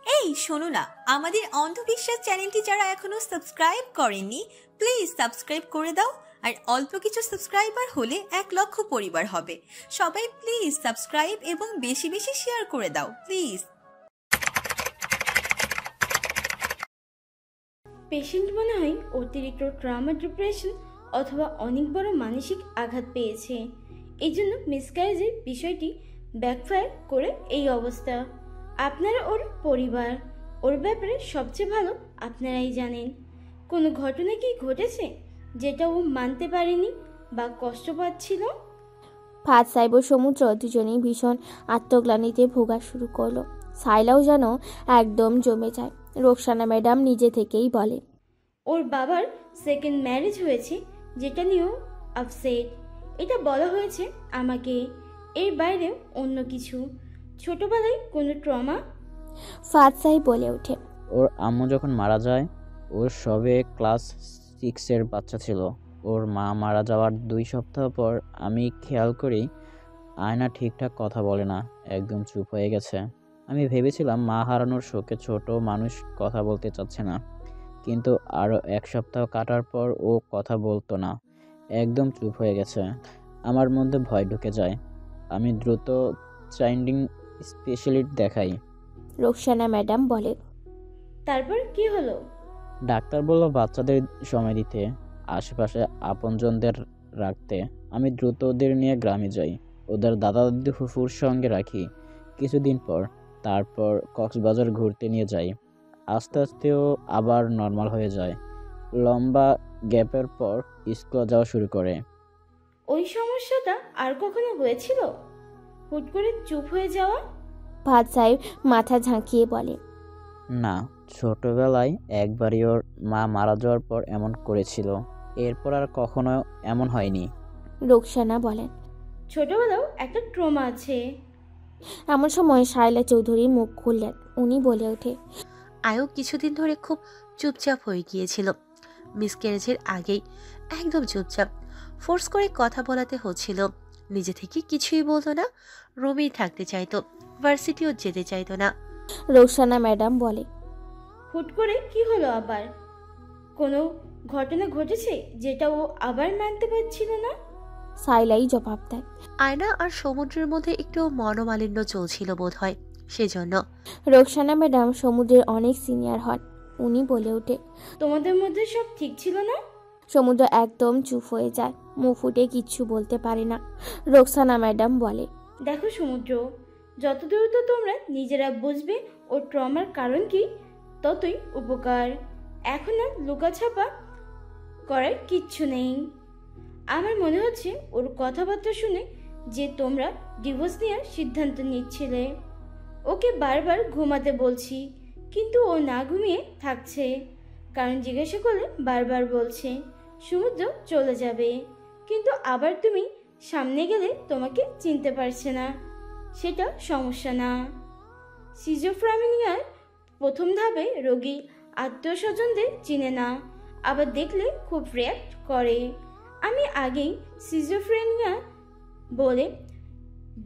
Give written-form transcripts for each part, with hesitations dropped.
এই শোনো না, আমাদের অন্ধবিশ্বাস চ্যানেলটি যারা এখনো সাবস্ক্রাইব করেননি প্লিজ সাবস্ক্রাইব করে দাও। আর অল্প কিছু সাবস্ক্রাইবার হলে 1,00,000 পরিবার হবে। সবাই প্লিজ সাবস্ক্রাইব এবং বেশি বেশি শেয়ার করে দাও প্লিজ। পেশেন্ট মনে হয় অতিরিক্ত ট্রমা ডিপ্রেশন অথবা অনেক বড় মানসিক আঘাত পেয়েছে। এই জন্য মিসক্যারেজের বিষয়টি ব্যাকফায়ার করে এই অবস্থা। আপনারা ওর পরিবার, ওর ব্যাপারে সবচেয়ে ভালো আপনারাই জানেন। কোনো ঘটনা কি ঘটেছে যেটা ও মানতে পারেনি বা কষ্ট পাচ্ছিল? ফাদ সাহেব ও সমুদ্র দুজনেই ভীষণ আত্মগ্লানিতে ভোগা শুরু করলো। সাইলাও যেন একদম জমে যায়। রোকসানা ম্যাডাম নিজে থেকেই বলে, ওর বাবার সেকেন্ড ম্যারেজ হয়েছে, যেটা নিয়েও আপসেট। এটা বলা হয়েছে আমাকে, এর বাইরেও অন্য কিছু। ছোটবেলায় কোনো ট্রমা? ফাদ সাহেব বলে ওঠে, ওর আম্মু যখন মারা যায় ওর সবে ক্লাস 6-এর বাচ্চা ছিল। ওর মা মারা যাওয়ার 2 সপ্তাহ পর আমি খেয়াল করি আয়না ঠিকঠাক কথা বলে না, একদম চুপ হয়ে গেছে। আমি ভেবেছিলাম মা হারানোর শোকে ছোট মানুষ কথা বলতে চাচ্ছে না, কিন্তু আরও 1 সপ্তাহ কাটার পর ও কথা বলতো না, একদম চুপ হয়ে গেছে। আমার মধ্যে ভয় ঢুকে যায়। আমি দ্রুত চাইল্ডিং স্পেশালিস্ট দেখাই। রোকসানা ম্যাডাম বলে, তারপর কি হলো? ডাক্তার বলল বাচ্চাদের সময় দিতে, আশেপাশে আপনজনদের রাখতে। আমি দ্রুত ওদের নিয়ে গ্রামে যাই, ওদের দাদা দাদি ফুফুর সঙ্গে রাখি কিছুদিন পর। তারপর কক্সবাজার ঘুরতে নিয়ে যাই। আস্তে আস্তেও আবার নর্মাল হয়ে যায়। লম্বা গ্যাপের পর স্কুলে যাওয়া শুরু করে। ওই সমস্যাটা আর কখনো হয়েছিল? হুট করে চুপ হয়ে যাওয়া? ফাদ সাহেব মাথা ঝাঁকিয়ে বলে, না, ছোটবেলায় একবারই ওর মা মারা যাওয়ার পর এমন করেছিল, এরপর আর কখনো এমন হয়নি। রোকসানা বলেন, ছোটবেলাও একটা ট্রমা আছে। এমন সময় শায়লা চৌধুরী মুখ খুললেন। উনি বলে ওঠে, আয়ু কিছুদিন ধরে খুব চুপচাপ হয়ে গিয়েছিল। মিসক্যারেজের আগেই একদম চুপচাপ, ফোর্স করে কথা বলাতে হচ্ছিল। নিজে থেকে কিছুই বলতো না, রুমেই থাকতে চাইতো, ভার্সিটিও যেতে চাইতো না। রোকসানা ম্যাডাম বলে, হুট করে কি হলো আবার? কোনো ঘটনা ঘটেছে যেটা ও আবার মানতে পারছিল না? সাইলাই জবাব দেয়, আয়না আর সমুদ্রের মধ্যে একটু মনোমালিন্য চলছিল বোধ হয়, সেজন্য। রোকসানা ম্যাডাম সমুদ্রের অনেক সিনিয়র হন। উনি বলে ওঠে, তোমাদের মধ্যে সব ঠিক ছিল না? সমুদ্র একদম চুপ হয়ে যায়, মুখ ফুটে কিচ্ছু বলতে পারে না। রোকসানা ম্যাডাম বলে, দেখো সমুদ্র, যত দ্রুত তোমরা নিজেরা বুঝবে ওর ট্রমার কারণ কি, ততই উপকার। এখন আর লুকাছাপা করার কিচ্ছু নেই। আমার মনে হচ্ছে ওর কথাবার্তা শুনে যে তোমরা ডিভোর্স নেওয়ার সিদ্ধান্ত নিচ্ছিলে। ওকে বারবার ঘুমাতে বলছি, কিন্তু ও না ঘুমিয়ে থাকছে। কারণ জিজ্ঞাসা করলে বারবার বলছে সমুদ্র চলে যাবে, কিন্তু আবার তুমি সামনে গেলে তোমাকে চিনতে পারছে না। সেটা সমস্যা না। সিজোফ্রেনিয়ার প্রথম ধাপে রোগী আত্মীয় স্বজনদের চিনে না, আবার দেখলে খুব রিঅ্যাক্ট করে। আমি আগেই সিজোফ্রেনিয়া বলে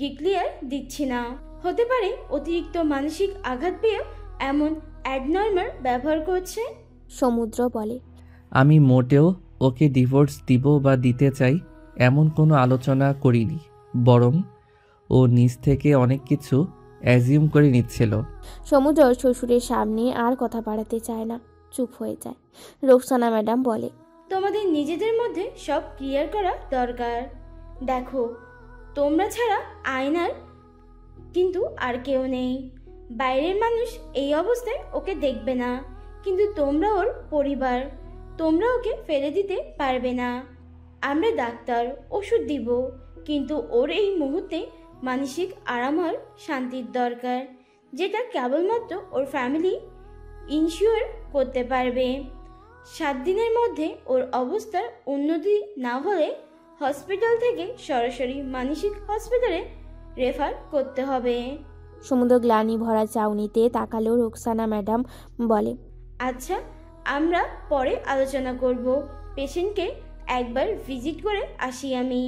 ডিক্লিয়ার দিচ্ছি না। হতে পারে অতিরিক্ত মানসিক আঘাত পেয়েও এমন অ্যাডনর্মাল ব্যবহার করছে। সমুদ্র বলে, আমি মোটেও ওকে ডিভোর্স দিব বা দিতে চাই এমন কোনো আলোচনা করিনি, বরং ও নিজ থেকে অনেক কিছু অ্যাজিউম করে নিচ্ছিল। সমুদ্র শ্বশুরের সামনে আর কথা বাড়াতে চায় না, চুপ হয়ে যায়। রোকসানা ম্যাডাম বলে, তোমাদের নিজেদের মধ্যে সব ক্লিয়ার করা দরকার। দেখো, তোমরা ছাড়া আয়নার কিন্তু আর কেউ নেই। বাইরের মানুষ এই অবস্থায় ওকে দেখবে না, কিন্তু তোমরা ওর পরিবার, তোমরা ওকে ফেলে দিতে পারবে না। আমরা ডাক্তার ওষুধ দিব, কিন্তু ওর এই মুহূর্তে মানসিক আরাম আর শান্তির দরকার, যেটা কেবলমাত্র ওর ফ্যামিলি ইনশিওর করতে পারবে। 7 দিনের মধ্যে ওর অবস্থার উন্নতি না হলে হসপিটাল থেকে সরাসরি মানসিক হসপিটালে রেফার করতে হবে। সমুদ্র গ্লানি ভরা চাউনিতে তাকালো। রোকসানা ম্যাডাম বলে, আচ্ছা, আমরা পরে আলোচনা করব। পেশেন্টকে একবার ভিজিট করে আসি আমি।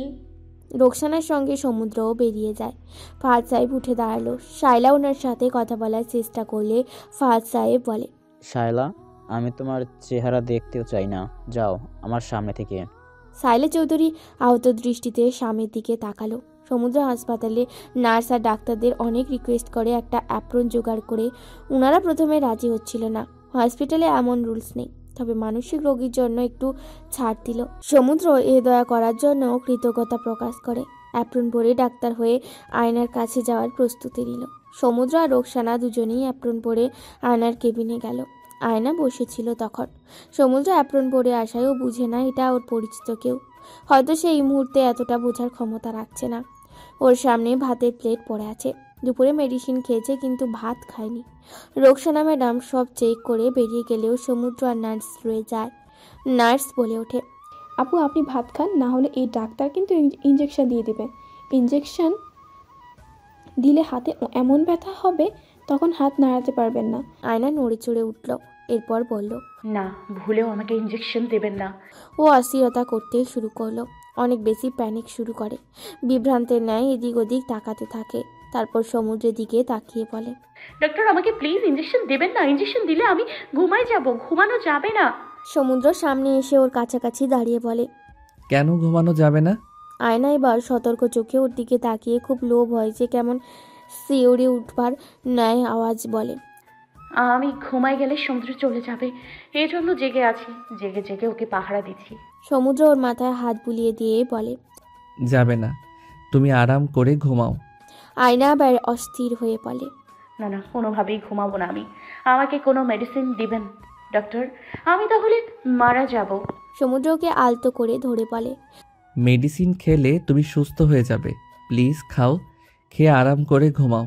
রোকসানার সঙ্গে সমুদ্রও বেরিয়ে যায়। ফাহাদ সাহেব উঠে দাঁড়ালো। শায়লা ওনার সাথে কথা বলার চেষ্টা করলে ফাহাদ সাহেব বলে, শায়লা, আমি তোমার চেহারা দেখতেও চাই না, যাও আমার সামনে থেকে। শায়লা চৌধুরী আহত দৃষ্টিতে স্বামীর দিকে তাকালো। সমুদ্র হাসপাতালে নার্স আর ডাক্তারদের অনেক রিকোয়েস্ট করে একটা অ্যাপ্রন জোগাড় করে ওনারা প্রথমে রাজি হচ্ছিল না। হসপিটালে এমন রুলস নেই, তবে মানসিক রোগীর জন্য একটু ছাড় দিল। সমুদ্র এ দয়া করার জন্য কৃতজ্ঞতা প্রকাশ করে। অ্যাপ্রন পরে ডাক্তার হয়ে আয়নার কাছে যাওয়ার প্রস্তুতি নিল। সমুদ্র আর রোকসানা দুজনেই অ্যাপ্রন পরে আয়নার কেবিনে গেল। আয়না বসেছিল তখন। সমুদ্র অ্যাপ্রন পরে আসায়ও বুঝে না এটা ওর পরিচিত কেউ। হয়তো সেই মুহূর্তে এতটা বোঝার ক্ষমতা রাখছে না। ওর সামনে ভাতের প্লেট পড়ে আছে। দুপুরে মেডিসিন খেয়েছে কিন্তু ভাত খায়নি। রোকসানা ম্যাডাম সব চেক করে বেরিয়ে গেলেও সমুদ্র আর নার্স রয়ে যায়। নার্স বলে ওঠে, আপু আপনি ভাত খান, না হলে এই ডাক্তার কিন্তু ইঞ্জেকশন দিয়ে দেবে। ইঞ্জেকশন দিলে হাতে এমন ব্যথা হবে তখন হাত নাড়াতে পারবেন না। আয়না নড়ে চড়ে উঠল। এরপর বলল, না, ভুলেও আমাকে ইঞ্জেকশন দেবেন না। ও অস্থিরতা করতে শুরু করলো। অনেক বেশি প্যানিক শুরু করে। বিভ্রান্তের ন্যায় এদিক ওদিক তাকাতে থাকে। তারপর সমুদ্রের দিকে তাকিয়ে বলে, ডক্টর আমাকে প্লিজ ইঞ্জেকশন দেবেন না। ইঞ্জেকশন দিলে আমি ঘুমাই যাব, ঘুমানো যাবে না। সমুদ্র সামনে এসে ওর কাছাকাছি দাঁড়িয়ে বলে, কেন ঘুমানো যাবে না? আয়না এবার সতর্ক চোখে ওর দিকে তাকিয়ে খুব লো ভয়েসে কেমন শিউরে উঠবার ন্যায় আওয়াজ বলে, আমি ঘুমাই গেলে সমুদ্র চলে যাবে, এই জন্য জেগে আছি। জেগে জেগে ওকে পাহারা দিচ্ছি। সমুদ্র ওর মাথায় হাত বুলিয়ে দিয়ে বলে, যাবে না, তুমি আরাম করে ঘুমাও। আয়না আবার অস্থির হয়ে বলে, না না, কোনোভাবেই ঘুমাবো না আমি। আমাকে কোনো মেডিসিন দিবেন ডক্টর, আমি তাহলে মারা যাব। সমুদ্রকে আলতো করে ধরে বলে, মেডিসিন খেলে তুমি সুস্থ হয়ে যাবে। প্লিজ খাও, খেয়ে আরাম করে ঘুমাও।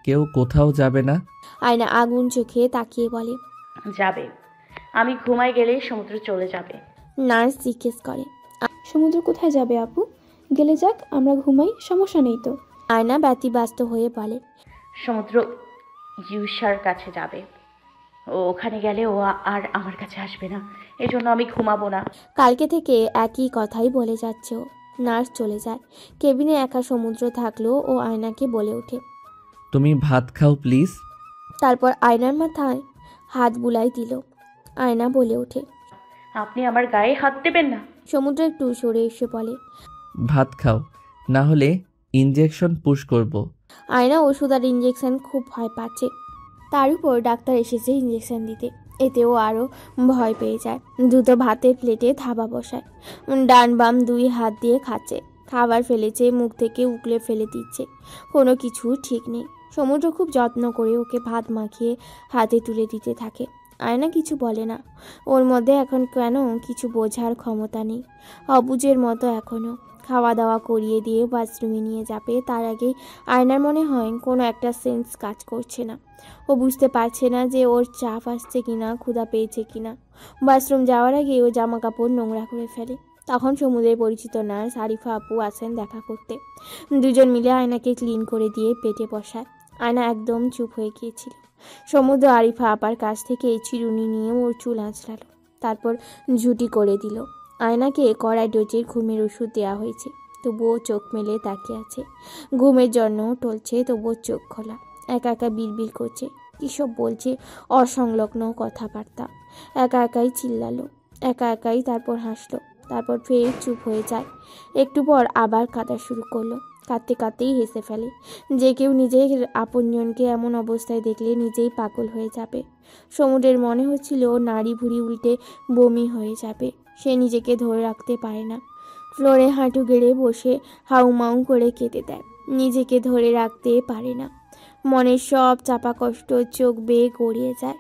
কেউ কোথাও যাবে না। আয়না আগুন চোখে তাকিয়ে বলে, যাবে। আমি ঘুমাই গেলে সমুদ্র চলে যাবে। নার্স জিজ্ঞেস করে, সমুদ্র কোথায় যাবে আপু? গেলে যাক, আমরা ঘুমাই, সমস্যা নেই তো। আয়না ব্যতিব্যস্ত হয়ে বলে, সমুদ্র ইউসার কাছে যাবে। ওখানে গেলে ও আর আমার কাছে আসবে না, এই জন্য আমি ঘুমাবো না। কালকে থেকে একই কথাই বলে যাচ্ছে ও। নার্স চলে যায়। কেবিনে একা সমুদ্র থাকলেও ও আয়নাকে বলে ওঠে। তুমি ভাত খাও প্লিজ। তারপর আয়নার মাথায় হাত বুলাই দিল। আয়না বলে ওঠে, আপনি আমার গায়ে হাত দেবেন না। সমুদ্র একটু সরে এসে বলে, ভাত খাও, না হলে ইনজেকশন পুশ করব। আয়না ওষুধ আর ইঞ্জেকশন খুব ভয় পাচ্ছে। তার উপর ডাক্তার এসেছে ইঞ্জেকশন দিতে। এতেও আরও ভয় পেয়ে যায়। দ্রুত ভাতের প্লেটে থাবা বসায়। ডান বাম দুই হাত দিয়ে খাচ্ছে। খাবার ফেলেছে, মুখ থেকে উগলে ফেলে দিচ্ছে। কোনো কিছু ঠিক নেই। সমুদ্র খুব যত্ন করে ওকে ভাত মাখিয়ে হাতে তুলে দিতে থাকে। আয়না কিছু বলে না। ওর মধ্যে এখন কেন কিছু বোঝার ক্ষমতা নেই। অবুঝের মতো এখনও। খাওয়া দাওয়া করিয়ে দিয়ে বাথরুমে নিয়ে যাবে তার আগেই আয়নার মনে হয় কোনো একটা সেন্স কাজ করছে না। ও বুঝতে পারছে না যে ওর চাপ আসছে কিনা, ক্ষুধা পেয়েছে কিনা। বাথরুম যাওয়ার আগে ও জামা কাপড় নোংরা করে ফেলে। তখন সমুদ্রের পরিচিত নার্স আরিফা আপু আসেন দেখা করতে। দুজন মিলে আয়নাকে ক্লিন করে দিয়ে পেটে বসায়। আয়না একদম চুপ হয়ে গিয়েছিল। সমুদ্র আরিফা আপার কাছ থেকে এই চিরুনি নিয়ে ওর চুল আঁচড়ালো। তারপর ঝুটি করে দিল। আয়নাকে কড়া ডোজের ঘুমের ওষুধ দেওয়া হয়েছে, তবুও চোখ মেলে তাকিয়ে আছে। ঘুমের জন্য টলছে, তবুও চোখ খোলা। একা একা বিড়বিড় করছে, কিসব বলছে অসংলগ্ন কথাবার্তা। একা একাই চিল্লালো, একা একাই। তারপর হাসলো, তারপর ফের চুপ হয়ে যায়। একটু পর আবার কাঁদা শুরু করলো। কাঁদতে কাঁদতেই হেসে ফেলে। যে কেউ নিজের আপনজনকে এমন অবস্থায় দেখলে নিজেই পাগল হয়ে যাবে। সমুদ্রের মনে হচ্ছিল নাড়ি ভুড়ি উল্টে বমি হয়ে যাবে। সে নিজেকে ধরে রাখতে পারে না। ফ্লোরে হাঁটু গেড়ে বসে হাউমাউ করে কেঁদে দেয়। নিজেকে ধরে রাখতে পারে না। মনের সব চাপা কষ্ট চোখ বেয়ে গড়িয়ে যায়।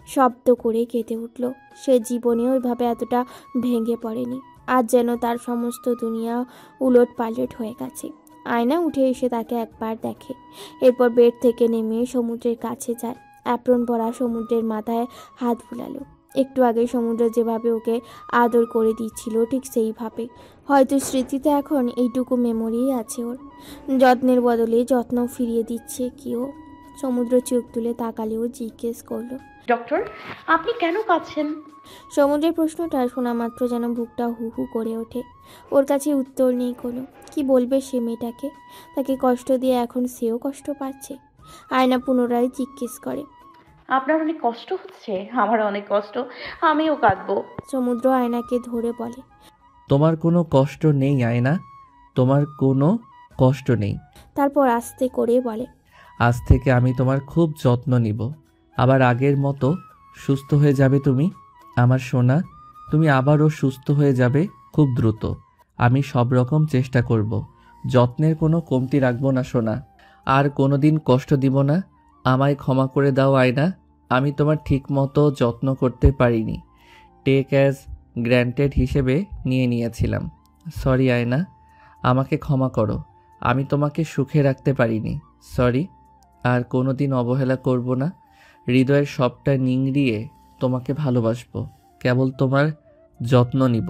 শব্দ করে কেঁদে উঠল। সে জীবনেও ওইভাবে এতটা ভেঙে পড়েনি। আজ যেন তার সমস্ত দুনিয়া উলট পালট হয়ে গেছে। আয়না উঠে এসে তাকে একবার দেখে। এরপর বেড থেকে নেমে সমুদ্রের কাছে যায়। অ্যাপ্রন পরা সমুদ্রের মাথায় হাত বুলালো। একটু আগে সমুদ্র যেভাবে ওকে আদর করে দিচ্ছিল ঠিক সেইভাবে। হয়তো স্মৃতিতে এখন এইটুকু মেমোরিই আছে ওর। যত্নের বদলে যত্ন ফিরিয়ে দিচ্ছে কি ও? সমুদ্র চোখ তুলে তাকালেও জিজ্ঞেস করলো, ডক্টর, আপনি কেন কাঁদছেন? সমুদ্রের প্রশ্নটা শোনা মাত্র যেন বুকটা হু হু করে ওঠে। ওর কাছে উত্তর নেই কোনো। কি বলবে সে মেয়েটাকে? তাকে কষ্ট দিয়ে এখন সেও কষ্ট পাচ্ছে। আয়না পুনরায় জিজ্ঞেস করে, আপনার অনেক কষ্ট হচ্ছে? আমার অনেক কষ্ট, আমিও কাঁদবো। সমুদ্র আয়নাকে ধরে বলে, তোমার কোনো কষ্ট নেই আয়না, তোমার কোনো কষ্ট নেই। তারপর আস্তে করে বলে, আজ থেকে আমি তোমার খুব যত্ন নিব। আবার আগের মতো সুস্থ হয়ে যাবে তুমি, আমার সোনা। তুমি আবারও সুস্থ হয়ে যাবে খুব দ্রুত। আমি সব রকম চেষ্টা করব, যত্নের কোনো কমতি রাখবো না সোনা। আর কোনো দিন কষ্ট দিব না। আমায় ক্ষমা করে দাও আয়না, আমি তোমার ঠিক মতো যত্ন করতে পারিনি। টেক অ্যাজ গ্র্যান্টেড হিসেবে নিয়েছিলাম। সরি আয়না, আমাকে ক্ষমা করো। আমি তোমাকে সুখে রাখতে পারিনি, সরি। আর কোনো দিন অবহেলা করব না। হৃদয়ের সবটা নিংড়িয়ে তোমাকে ভালোবাসবো, কেবল তোমার যত্ন নিব।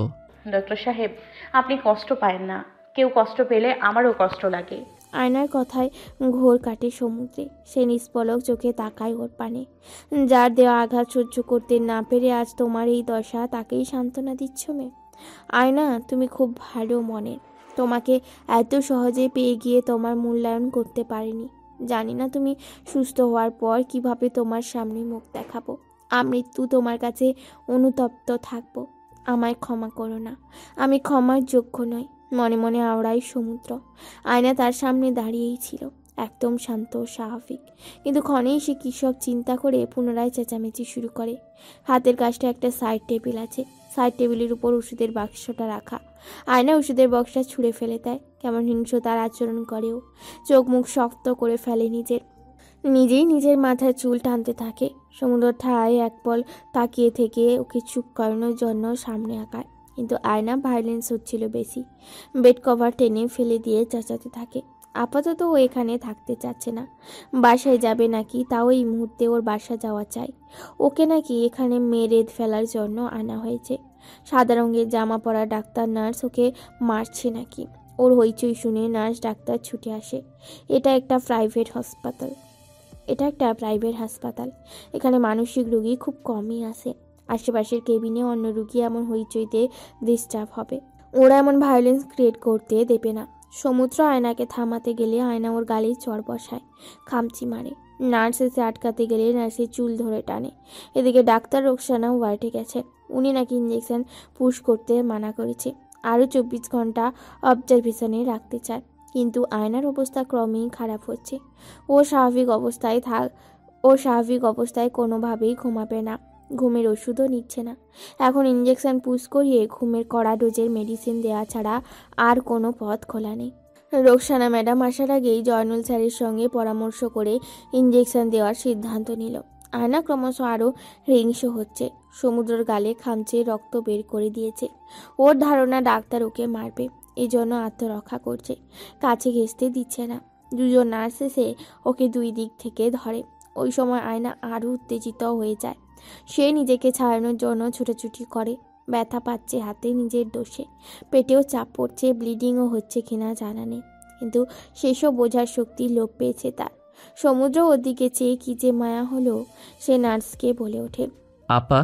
ডক্টর সাহেব, আপনি কষ্ট পায়েন না। কেউ কষ্ট পেলে আমারও কষ্ট লাগে। আয়নার কথায় ঘোর কাটে সমুদ্রে। সে নিষ্পলক চোখে তাকায় ওর পানে। যার দেওয়া আঘাত সহ্য করতে না পেরে আজ তোমার এই দশা, তাকেই সান্ত্বনা দিচ্ছ মেয়ে। আয়না, তুমি খুব ভালো মনের। তোমাকে এত সহজে পেয়ে গিয়ে তোমার মূল্যায়ন করতে পারিনি। জানি না তুমি সুস্থ হওয়ার পর কিভাবে তোমার সামনে মুখ দেখাবো। আমৃত্যু তোমার কাছে অনুতপ্ত থাকবো। আমায় ক্ষমা করো না, আমি ক্ষমার যোগ্য নই। মনে মনে আওড়ায় সমুদ্র। আয়না তার সামনে দাঁড়িয়েই ছিল, একদম শান্ত ও স্বাভাবিক। কিন্তু ক্ষণেই সে কী সব চিন্তা করে পুনরায় চেঁচামেচি শুরু করে। হাতের কাছটা একটা সাইড টেবিল আছে। সাইড টেবিলের উপর ওষুধের বাক্সটা রাখা। আয়না ওষুধের বক্সটা ছুঁড়ে ফেলে দেয়। কেমন হিংস্রতার আচরণ করেও। চোখ মুখ শক্ত করে ফেলে নিজেই নিজের মাথায় চুল টানতে থাকে। সমুদ্র ঠায় এক পল তাকিয়ে থেকে ওকে চুপ করানোর জন্য সামনে আঁকায়। কিন্তু আয়না ভায়োলেন্স হচ্ছিল বেশি। বেড কভার টেনে ফেলে দিয়ে চেঁচাতে থাকে। আপাতত ও এখানে থাকতে চাচ্ছে না। বাসায় যাবে নাকি, তাও এই মুহূর্তে ওর বাসা যাওয়া চাই। ওকে নাকি এখানে মেরে ফেলার জন্য আনা হয়েছে। সাদা রঙের জামা পরা ডাক্তার নার্স ওকে মারছে নাকি। ওর হইচই শুনে নার্স ডাক্তার ছুটে আসে। এটা একটা প্রাইভেট হাসপাতাল। এখানে মানসিক রোগী খুব কমই আসে। আশেপাশের কেবিনে অন্য রুগী এমন হইচইতে ডিস্টার্ব হবে। ওরা এমন ভায়োলেন্স ক্রিয়েট করতে দেবে না। সমুদ্র আয়নাকে থামাতে গেলে আয়না ওর গালে চড় বসায়, খামচি মারে। নার্স এসে আটকাতে গেলে নার্সের চুল ধরে টানে। এদিকে ডাক্তার রোকসানা ওয়ার্ডে গেছে। উনি নাকি ইঞ্জেকশন পুশ করতে মানা করেছে। আরও 24 ঘন্টা অবজারভেশনে রাখতে চায়। কিন্তু আয়নার অবস্থা ক্রমেই খারাপ হচ্ছে। ও স্বাভাবিক অবস্থায় কোনোভাবেই ঘুমাবে না। ঘুমের ওষুধও নিচ্ছে না। এখন ইঞ্জেকশন পুশ করিয়ে ঘুমের কড়া ডোজের মেডিসিন দেওয়া ছাড়া আর কোনো পথ খোলা নেই। রোকসানা ম্যাডাম আসার আগেই জয়নুল স্যারের সঙ্গে পরামর্শ করে ইঞ্জেকশন দেওয়ার সিদ্ধান্ত নিল। আয়না ক্রমশ আরও হিংস্র হচ্ছে। সমুদ্রের গালে খামচে রক্ত বের করে দিয়েছে। ওর ধারণা ডাক্তার ওকে মারবে, এই জন্য আত্মরক্ষা করছে। কাছে ঘেঁষতে দিচ্ছে না। দুজন নার্স এসে ওকে দুই দিক থেকে ধরে। ওই সময় আয়না আরও উত্তেজিত হয়ে যায়। সে নিজেকে ছাড়ানোর জন্য ছুটোছুটি করে। ব্যথা পাচ্ছে হাতে নিজের দোষে। পেটেও চাপ পড়ছে, ব্লিডিংও হচ্ছে কিনা জানা নেই। কিন্তু সেসব বোঝার শক্তি লোপ পেয়েছে তার। সমুদ্র ওদিকে চেয়ে কি যে মায়া হলো, সে নার্সকে বলে ওঠে, আপা,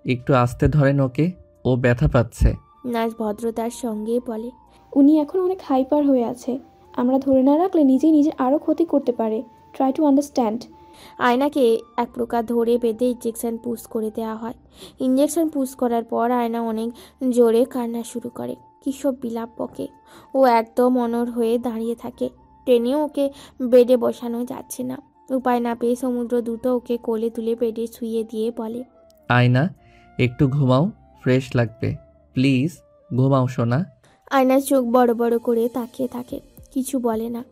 একটু আস্তে ধরেন ওকে, ও ব্যথা পাচ্ছে। নার্স ভদ্রতার সঙ্গে বলে, উনি এখন অনেক হাইপার হয়ে আছে। আমরা ধরে না রাখলে নিজেই নিজের আরও ক্ষতি করতে পারে। Try to understand. আয়নাকে এক প্রকার ধরে বেঁধে ইঞ্জেকশন পুশ করে দেওয়া হয়। ইঞ্জেকশন পুশ করার পর আয়না অনেক জোরে কান্না শুরু করে। কিসব বিলাপ বকে। ও একদম অনড় হয়ে দাঁড়িয়ে থাকে। ট্রেনেও ওকে বেডে বসানো যাচ্ছে না। উপায় না পেয়ে সমুদ্র দ্রুত ওকে কোলে তুলে বেডে শুইয়ে দিয়ে বলে, আয়না, একটু ঘুমাও, ফ্রেশ লাগবে। প্লিজ ঘুমাও সোনা। আয়নার চোখ বড় বড় করে তাকিয়ে থাকে, কিছু বলে না।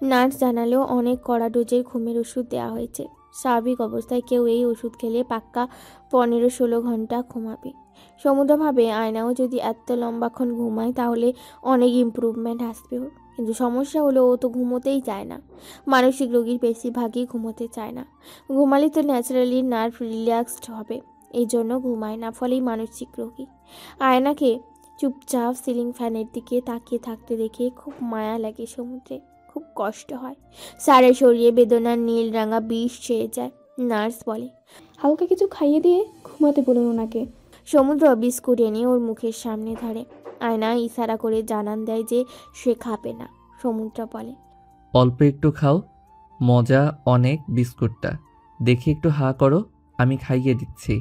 নার্স জানালেও অনেক কড়া ডোজের ঘুমের ওষুধ দেওয়া হয়েছে। স্বাভাবিক অবস্থায় কেউ এই ওষুধ খেলে পাক্কা 15-16 ঘন্টা ঘুমাবে। সমুদ্র ভাবে আয়নাও যদি এত লম্বাক্ষণ ঘুমায় তাহলে অনেক ইমপ্রুভমেন্ট আসবে ওর। কিন্তু সমস্যা হলো ও তো ঘুমোতেই চায় না। মানসিক রোগীর বেশিরভাগই ঘুমোতে চায় না। ঘুমালে তো ন্যাচারালি নার্ভ রিল্যাক্সড হবে, এই জন্য ঘুমায় না, ফলেই মানসিক রোগী। আয়নাকে চুপচাপ সিলিং ফ্যানের দিকে তাকিয়ে থাকতে দেখে খুব মায়া লাগে সমুদ্রে। খুব কষ্ট হয়। সারা শরীরে বেদনার নীল রাঙা বিষ ছেয়ে যায়। নার্স বলে, হালকা কিছু খাইয়ে দিয়ে ঘুমাতে বলুন ওনাকে। সমুদ্র বিস্কুট এনে ওর মুখের সামনে ধরে। আয়না ইশারা করে জানান দেয় যে সে খাবে না। সমুদ্র বলে, অল্প একটু খাও, মজা অনেক বিস্কুটটা। দেখি একটু হা করো, আমি খাইয়ে দিচ্ছি।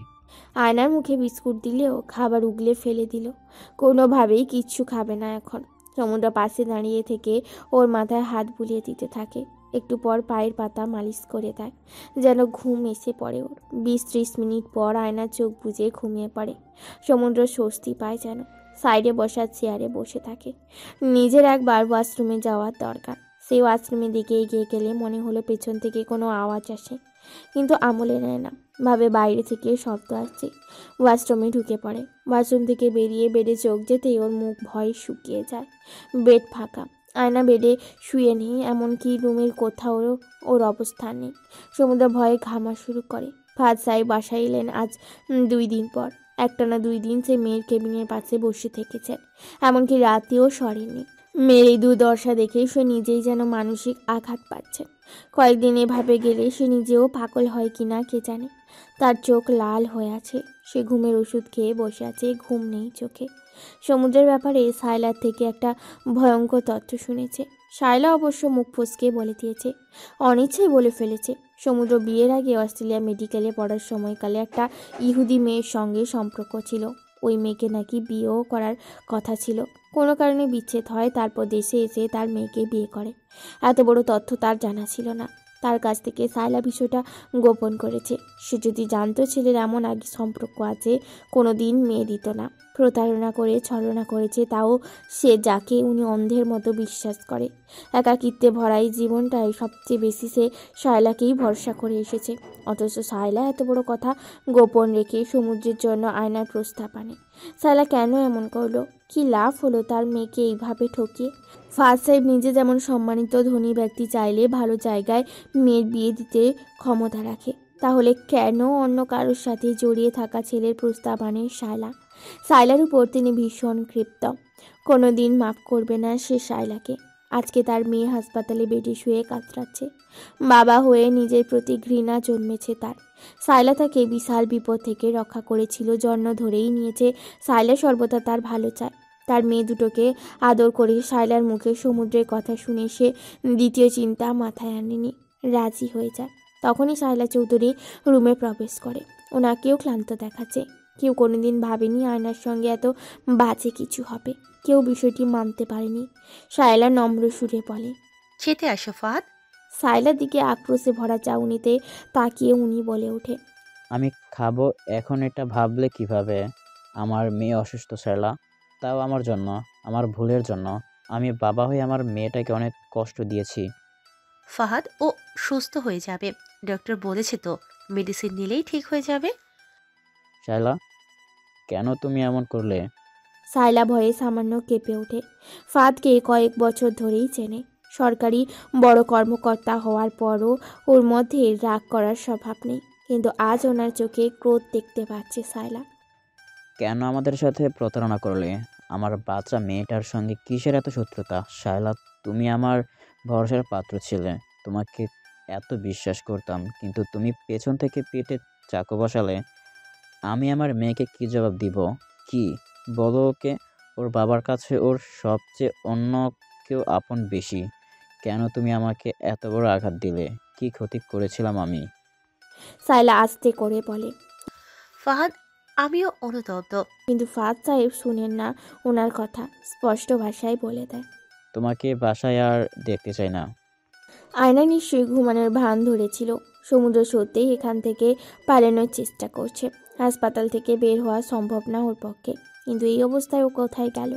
আয়নার মুখে বিস্কুট দিলেও খাবার উগলে ফেলে দিল। কোনোভাবেই কিচ্ছু খাবে না এখন। সমুদ্র পাশে দাঁড়িয়ে থেকে ওর মাথায় হাত বুলিয়ে দিতে থাকে। একটু পর পায়ের পাতা মালিশ করে দেয়, যেন ঘুম এসে পড়ে ওর। 20-30 মিনিট পর আয়না চোখ বুজে ঘুমিয়ে পড়ে। সমুদ্র স্বস্তি পায় যেন। সাইডে বসার চেয়ারে বসে থাকে। নিজের একবার ওয়াশরুমে যাওয়ার দরকার। সেই ওয়াশরুমের দিকে এগিয়ে গেলে মনে হলো পেছন থেকে কোনো আওয়াজ আসে, কিন্তু আমলে নেয় না। ভাবে বাইরে থেকে শব্দ আসছে। ওয়াশরুমে ঢুকে পড়ে। ওয়াশরুম থেকে বেরিয়ে বেডে চোখ যেতেই ওর মুখ ভয়ে শুকিয়ে যায়। বেড ফাঁকা। আয়না বেডে শুয়ে নেই, এমনকি রুমের কোথাও ওর অবস্থান নেই। সমুদ্র ভয়ে ঘামা শুরু করে। ফাদ সাহেব বাসায় এলেন আজ 2 দিন পর। একটানা 2 দিন সে মেয়ের কেবিনের পাশে বসে থেকেছেন, এমনকি রাতেও সরেনি। মেয়ের এই দুর্দশা দেখে সে নিজেই যেন মানসিক আঘাত পাচ্ছেন। কয়েকদিন এভাবে গেলে সে নিজেও পাগল হয় কিনা কে জানে। তার চোখ লাল হয়ে আছে। সে ঘুমের ওষুধ খেয়ে বসে আছে, ঘুম নেই চোখে। সমুদ্রের ব্যাপারে সায়লার থেকে একটা ভয়ঙ্কর তথ্য শুনেছে। সায়লা অবশ্য মুখ ফসকে বলে দিয়েছে, অনিচ্ছাই বলে ফেলেছে। সমুদ্র বিয়ের আগে অস্ট্রেলিয়া মেডিকেলে পড়ার সময়কালে একটা ইহুদি মেয়ের সঙ্গে সম্পর্ক ছিল। ওই মেয়েকে নাকি বিয়েও করার কথা ছিল। কোনো কারণে বিচ্ছেদ হয়, তারপর দেশে এসে তার মেয়েকে বিয়ে করে। এত বড় তথ্য তার জানা ছিল না। তার কাছ থেকে সায়লা বিষয়টা গোপন করেছে। সে যদি জানতো ছেলের এমন আগে সম্পর্ক আছে, কোনো দিন মেয়ে দিত না। প্রতারণা করে ছলনা করেছে, তাও সে যাকে উনি অন্ধের মতো বিশ্বাস করে। একাকিত্বে ভরা এই জীবনটাই সবচেয়ে বেশি সে সায়লাকেই ভরসা করে এসেছে। অথচ সায়লা এত বড় কথা গোপন রেখে সমুদ্রের জন্য আয়নার প্রস্তাব আনে। সায়লা কেন এমন করলো? কি লাভ হলো তার মেয়েকে এইভাবে ঠকিয়ে? ফাদ সাহেব নিজে যেমন সম্মানিত ধনী ব্যক্তি, চাইলে ভালো জায়গায় মেয়ের বিয়ে দিতে ক্ষমতা রাখে, তাহলে কেন অন্য কারোর সাথে জড়িয়ে থাকা ছেলের প্রস্তাব আনে সায়লা? সায়লার উপর তিনি ভীষণ ক্ষিপ্ত। কোনো দিন মাফ করবে না সে সায়লাকে। আজকে তার মেয়ে হাসপাতালে বেডে শুয়ে কাতরাচ্ছে। বাবা হয়ে নিজের প্রতি ঘৃণা জন্মেছে তার। সায়লা তাকে বিশাল বিপদ থেকে রক্ষা করেছিল, জন্ম ধরেই নিয়েছে। সায়লা সর্বদা তার ভালো চায়। তার মেয়ে দুটোকে আদর করে সায়লার মুখে সমুদ্রের কথা শুনে সে দ্বিতীয় চিন্তা মাথায় আনেনি, রাজি হয়ে যায়। তখনই সায়লা চৌধুরী রুমে প্রবেশ করে। ওনাকেও ক্লান্ত দেখাচ্ছে। কেউ কোনোদিন ভাবেনি আয়নার সঙ্গে এত বাজে কিছু হবে। কেউ বিষয়টি মানতে পারেনি। সায়লা নম্র সুরে বলে, খেতে আসো ফাদ। সায়লার দিকে আক্রোশে ভরা চাউনিতে তাকিয়ে উনি বলে ওঠে, আমি খাবো এখন? এটা ভাবলে কিভাবে? আমার মেয়ে অসুস্থ সায়লা, তাও আমার জন্য, আমার ভুলের জন্য। আমি বাবা হয়ে আমার মেয়েটাকে অনেক কষ্ট দিয়েছি। ফাহাদ, ও সুস্থ হয়ে যাবে। ডক্টর বলেছে তো, মেডিসিন নিলেই ঠিক হয়ে যাবে। সায়লা, কেন তুমি এমন করলে? সায়লা ভয়ে সামান্য কেঁপে ওঠে। ফাদকে কয়েক বছর ধরেই চেনে। সরকারি বড় কর্মকর্তা হওয়ার পরও ওর মধ্যে রাগ করার স্বভাব নেই, কিন্তু আজ ওনার চোখে ক্রোধ দেখতে পাচ্ছে সায়লা। কেন আমাদের সাথে প্রতারণা করলে? আমার বাচ্চা মেয়েটার সঙ্গে কিসের এত শত্রুতা? সায়লা, তুমি আমার ভরসার পাত্র ছিলে। তোমাকে এত বিশ্বাস করতাম, কিন্তু তুমি পেছন থেকে পেটে চাকু বসালে। আমি আমার মেয়েকে কি জবাব দিব? কি বলো ওকে? ওর বাবার কাছে ওর সবচেয়ে অন্য কেউ আপন বেশি। কেন তুমি আমাকে এত বড় আঘাত দিলে? কি ক্ষতি করেছিলাম আমি? সায়লা আস্তে করে বলে। ফাহাদ, আমিও অনুতপ্ত। কিন্তু ফাদ সাহেব শুনেন না ওনার কথা, স্পষ্ট ভাষায় বলে দেয়, তোমাকে বাসায় আর দেখতে চাই না। আয়না নিশ্চয়ই ঘুমানোর ভান ধরেছিল। সমুদ্র সত্যিই এখান থেকে পালানোর চেষ্টা করছে। হাসপাতাল থেকে বের হওয়া সম্ভব না ওর পক্ষে, কিন্তু এই অবস্থায় ও কোথায় গেল?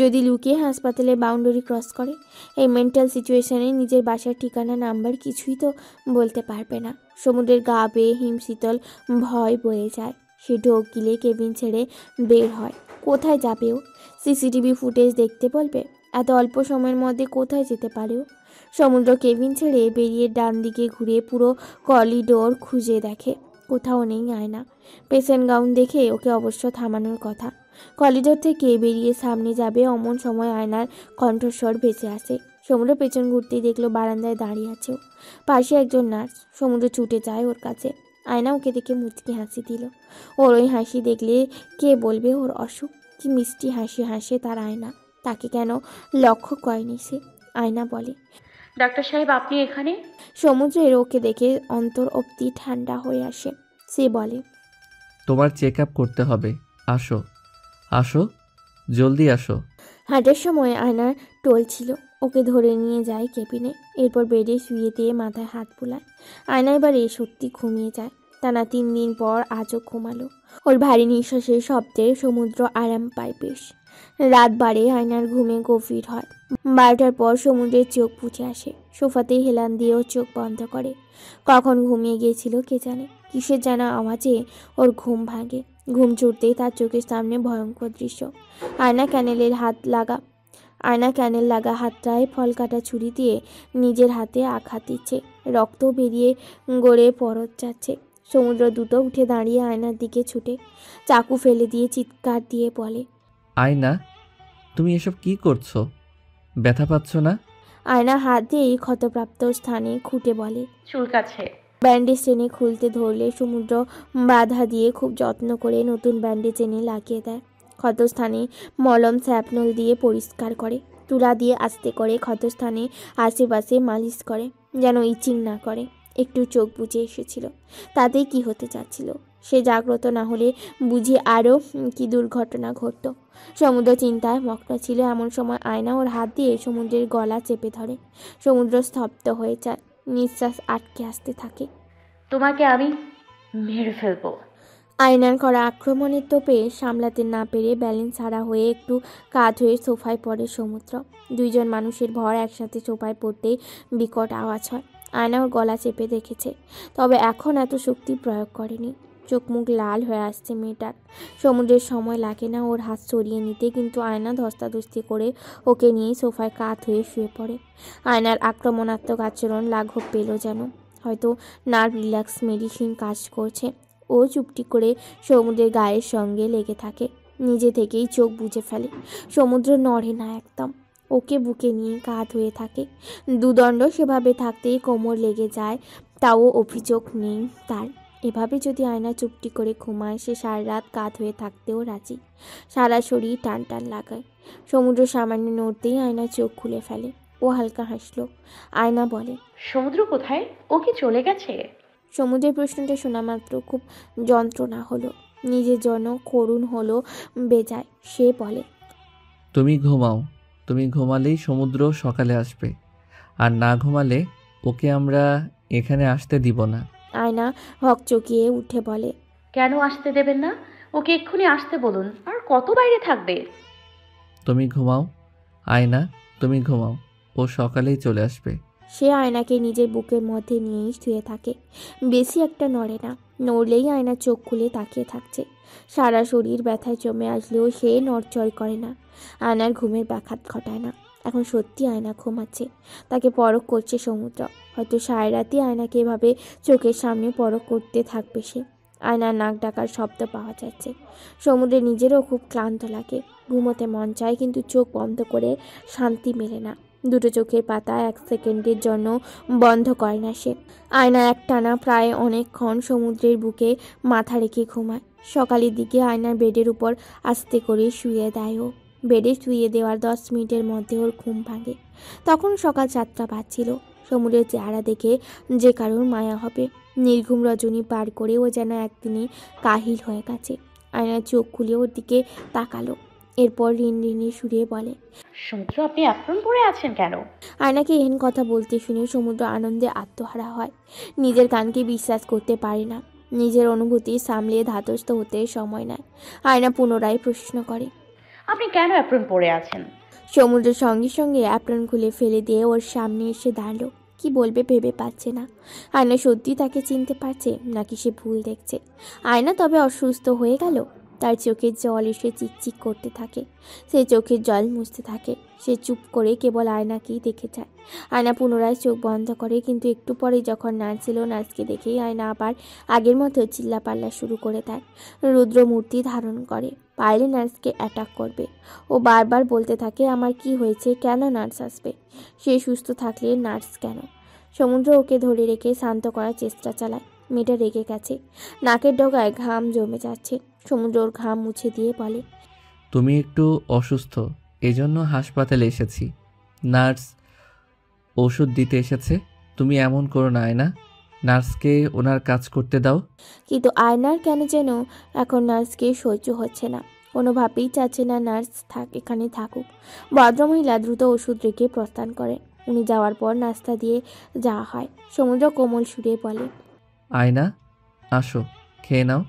যদি লুকিয়ে হাসপাতালে বাউন্ডারি ক্রস করে? এই মেন্টাল সিচুয়েশনে নিজের বাসার ঠিকানা নাম্বার কিছুই তো বলতে পারবে না। সমুদ্রের গা বেয়ে হিমশীতল ভয় বয়ে যায়। সে ঢোক গিলে কেবিন ছেড়ে বের হয়। কোথায় যাবে ও? সিসিটিভি ফুটেজ দেখতে বলবে? এত অল্প সময়ের মধ্যে কোথায় যেতে পারে ও? সমুদ্র কেবিন ছেড়ে বেরিয়ে ডান দিকে ঘুরে পুরো করিডোর খুঁজে দেখে, কোথাও নেই আয়না। পেশেন্ট গাউন দেখে ওকে অবশ্য থামানোর কথা। করিডোর থেকে বেরিয়ে সামনে যাবে অমন সময় আয়নার কণ্ঠস্বর ভেসে আসে। সমুদ্র পেছন ঘুরতেই দেখলো বারান্দায় দাঁড়িয়ে আছে ও। পাশে একজন নার্স। সমুদ্র ছুটে যায় ওর কাছে। আয়না ওকে দেখে মুচকি হাসি দিল। ওর ওই হাসি দেখলে কে বলবে ওর অসুখ? কি মিষ্টি হাসি হাসে তার আয়না, তাকে কেন লক্ষ্য করেনি সে? আয়না বলে, ডাক্তার সাহেব আপনি এখানে? সমুদ্রের ওকে দেখে অন্তর অব্দি ঠান্ডা হয়ে আসে। সে বলে, তোমার চেক আপ করতে হবে, আসো আসো, জলদি আসো। হাঁটার সময় আয়নার টোল ছিল, ওকে ধরে নিয়ে যায় কেবিনে। এরপর বেডে শুয়ে দিয়ে মাথায় হাত বুলায়। আয়না এবারে সত্যি ঘুমিয়ে যায়। টানা 3 দিন পর আজও ঘুমালো। ওর ভারী নিঃশ্বাসের শব্দে সমুদ্র আরাম পায় বেশ। রাত বাড়ে, আয়নার ঘুমে গভীর হয়। 12টার পর সমুদ্রের চোখ বুঝে আসে। সোফাতেই হেলান দিয়ে ওর চোখ বন্ধ করে। কখন ঘুমিয়ে গিয়েছিল কে জানে। কিসের যেন আওয়াজে ওর ঘুম ভাঙে। ঘুম ছুটতেই তার চোখের সামনে ভয়ঙ্কর দৃশ্য। আয়না ক্যানেল লাগা হাতটায় ফল কাটা ছুরি দিয়ে নিজের হাতে আঘাত দিচ্ছে। রক্ত বেরিয়ে গড়ে পরত যাচ্ছে। সমুদ্র দ্রুত উঠে দাঁড়িয়ে আয়নার দিকে ছুটে চাকু ফেলে দিয়ে চিৎকার দিয়ে বলে, আয়না, তুমি এসব কি করছো? ব্যথা পাচ্ছ না? আয়না হাত দিয়ে ক্ষতপ্রাপ্ত স্থানে খুঁটে বলে, চুলকাচ্ছে। ব্যান্ডেজ টেনে খুলতে ধরলে সমুদ্র বাধা দিয়ে খুব যত্ন করে নতুন ব্যান্ডেজ এনে লাগিয়ে দেয়। ক্ষতস্থানে মলম স্যাপনল দিয়ে পরিষ্কার করে। তুলা দিয়ে আস্তে করে ক্ষতস্থানে আশেপাশে মালিশ করে, যেন ইচিং না করে। একটু চোখ বুজে এসেছিল, তাতেই কি হতে চাচ্ছিল? সে জাগ্রত না হলে বুঝি আরও কি দুর্ঘটনা ঘটত। সমুদ্র চিন্তায় মগ্ন ছিল। এমন সময় আয়না ওর হাত দিয়ে সমুদ্রের গলা চেপে ধরে। সমুদ্র স্তব্ধ হয়ে যায়, নিঃশ্বাস আটকে আসতে থাকে। তোমাকে আমি মেরে ফেলবো। আয়নার করা আক্রমণের তোপে সামলাতে না পেরে ব্যালেন্স হারা হয়ে একটু কাত হয়ে সোফায় পড়ে সমুদ্র। 2 জন মানুষের ভর একসাথে সোফায় পড়তেই বিকট আওয়াজ হয়। আয়না ওর গলা চেপে দেখেছে, তবে এখন এত শক্তি প্রয়োগ করেনি। চোখ মুখ লাল হয়ে আসছে মেয়েটার। সমুদ্রের সময় লাগে না ওর হাত সরিয়ে নিতে, কিন্তু আয়না ধস্তাধস্তি করে ওকে নিয়ে সোফায় কাত হয়ে শুয়ে পড়ে। আয়নার আক্রমণাত্মক আচরণ লাঘব পেল যেন। হয়তো নার্ভ রিল্যাক্স মেডিসিন কাজ করছে। ও চুপটি করে সমুদ্রের গায়ের সঙ্গে লেগে থাকে। নিজে থেকেই চোখ বুজে ফেলে। সমুদ্র নড়ে না একদম, ওকে বুকে নিয়ে কাত হয়ে থাকে। দুদণ্ড সেভাবে থাকতেই কোমর লেগে যায়, তাও অভিযোগ নেই তার। এভাবে যদি আয়না চুপটি করে ঘুমায়, সে সারা রাত কাত হয়ে থাকতেও রাজি। সারা শরীর টান টান লাগায়। সমুদ্র সামান্য নড়তেই আয়না চোখ খুলে ফেলে। ও হালকা হাসলো। আয়না বলে, সমুদ্র কোথায়? ও কি চলে গেছে? সমুদ্রের প্রশ্নটা শোনা মাত্র খুব যন্ত্রণা হলো, নিজের জন্য করুণ হলো বেজায়। সে বলে, তুমি ঘুমাও, তুমি ঘুমালেই সমুদ্র সকালে আসবে, আর না ঘুমালে ওকে আমরা এখানে আসতে দিব না। আয়না হকচকিয়ে উঠে বলে, কেন আসতে দেবেন না? ওকে এক্ষুনি আসতে বলুন। আর কত বাইরে থাকবে? তুমি ঘুমাও আয়না, তুমি ঘুমাও, ও সকালেই চলে আসবে। সে আয়নাকে নিজের বুকের মধ্যে নিয়েই শুয়ে থাকে। বেশি একটা নড়ে না। নড়লেই আয়না চোখ খুলে তাকিয়ে থাকছে। সারা শরীর ব্যথায় জমে আসলেও সে নড়চড় করে না। আয়নার ঘুমের ব্যাঘাত ঘটায় না। এখন সত্যি আয়না ঘুমাচ্ছে, তাকে পরখ করছে সমুদ্র। হয়তো সারা রাতই আয়নাকে এভাবে চোখের সামনে পরখ করতে থাকবে সে। আয়নার নাক ডাকার শব্দ পাওয়া যাচ্ছে। সমুদ্রে নিজেরও খুব ক্লান্ত লাগে। ঘুমোতে মন চায়, কিন্তু চোখ বন্ধ করে শান্তি মেলে না। দুটো চোখের পাতা 1 সেকেন্ডের জন্য বন্ধ করে না সে। আয়না একটানা প্রায় অনেকক্ষণ সমুদ্রের বুকে মাথা রেখে ঘুমায়। সকালের দিকে আয়নার বেডের উপর আস্তে করে শুয়ে দেয় ও। বেডে শুয়ে দেওয়ার 10 মিনিটের মধ্যে ওর ঘুম ভাঙে। তখন সকাল 7টা বাজছিল। সমুদ্রের চেহারা দেখে যে কারোর মায়া হবে। নির্ঘুম রজনী পার করে ও যেন একদিনে কাহিল হয়ে গেছে। আয়নার চোখ খুলে ওর দিকে তাকালো। এরপর রিনরিনে সুরে বলে, সমুদ্র আপনি অ্যাপ্রন পরে আছেন কেন? আয়নাকে এহেন কথা বলতে শুনে সমুদ্র আনন্দে আত্মহারা হয়। নিজের কানকে বিশ্বাস করতে পারে না। নিজের অনুভূতি সামলিয়ে ধাতস্থ হতে সময় নেয়। আয়না পুনরায় প্রশ্ন করে, আপনি কেন অ্যাপ্রন পরে আছেন? সমুদ্রের সঙ্গে সঙ্গে অ্যাপ্রন খুলে ফেলে দিয়ে ওর সামনে এসে দাঁড়ালো। কি বলবে ভেবে পাচ্ছে না। আয়না সত্যি তাকে চিনতে পারছে নাকি সে ভুল দেখছে। আয়না তবে অসুস্থ হয়ে গেল। তার চোখের জল এসে চিকচিক করতে থাকে। সে চোখের জল মুছতে থাকে। সে চুপ করে কেবল আয়নাকেই দেখে যায়। আয়না পুনরায় চোখ বন্ধ করে, কিন্তু একটু পরে যখন নার্স ছিল, নার্সকে দেখেই আয়না আবার আগের মতো চিল্লাপাল্লা শুরু করে দেয়। রুদ্রমূর্তি ধারণ করে, পারলে নার্সকে অ্যাটাক করবে। ও বারবার বলতে থাকে, আমার কি হয়েছে, কেন নার্স আসবে? সে সুস্থ থাকলে নার্স কেন? সমুদ্র ওকে ধরে রেখে শান্ত করার চেষ্টা চালায়। মেয়েটা রেগে গেছে, নাকের ডগায় ঘাম জমে যাচ্ছে। সমুদ্র ওর ঘাম মুছে দিয়ে বলে, তুমি একটু অসুস্থ, এজন্য হাসপাতালে এসেছি। নার্স ওষুধ দিতে এসেছে। তুমি এমন করো না আয়না, নার্সকে ওনার কাজ করতে দাও। কিন্তু আয়নার কেন যেন এখন নার্সকে সহ্য হচ্ছে না, কোনোভাবেই চাচ্ছে না নার্স এখানে থাকুক। ভদ্রমহিলা দ্রুত ওষুধ রেখে প্রস্থান করেন। উনি যাওয়ার পর নাস্তা দিয়ে যাওয়া হয়। সমুদ্র কোমল সুরে বলে, আয়না আসো, খেয়ে নাও।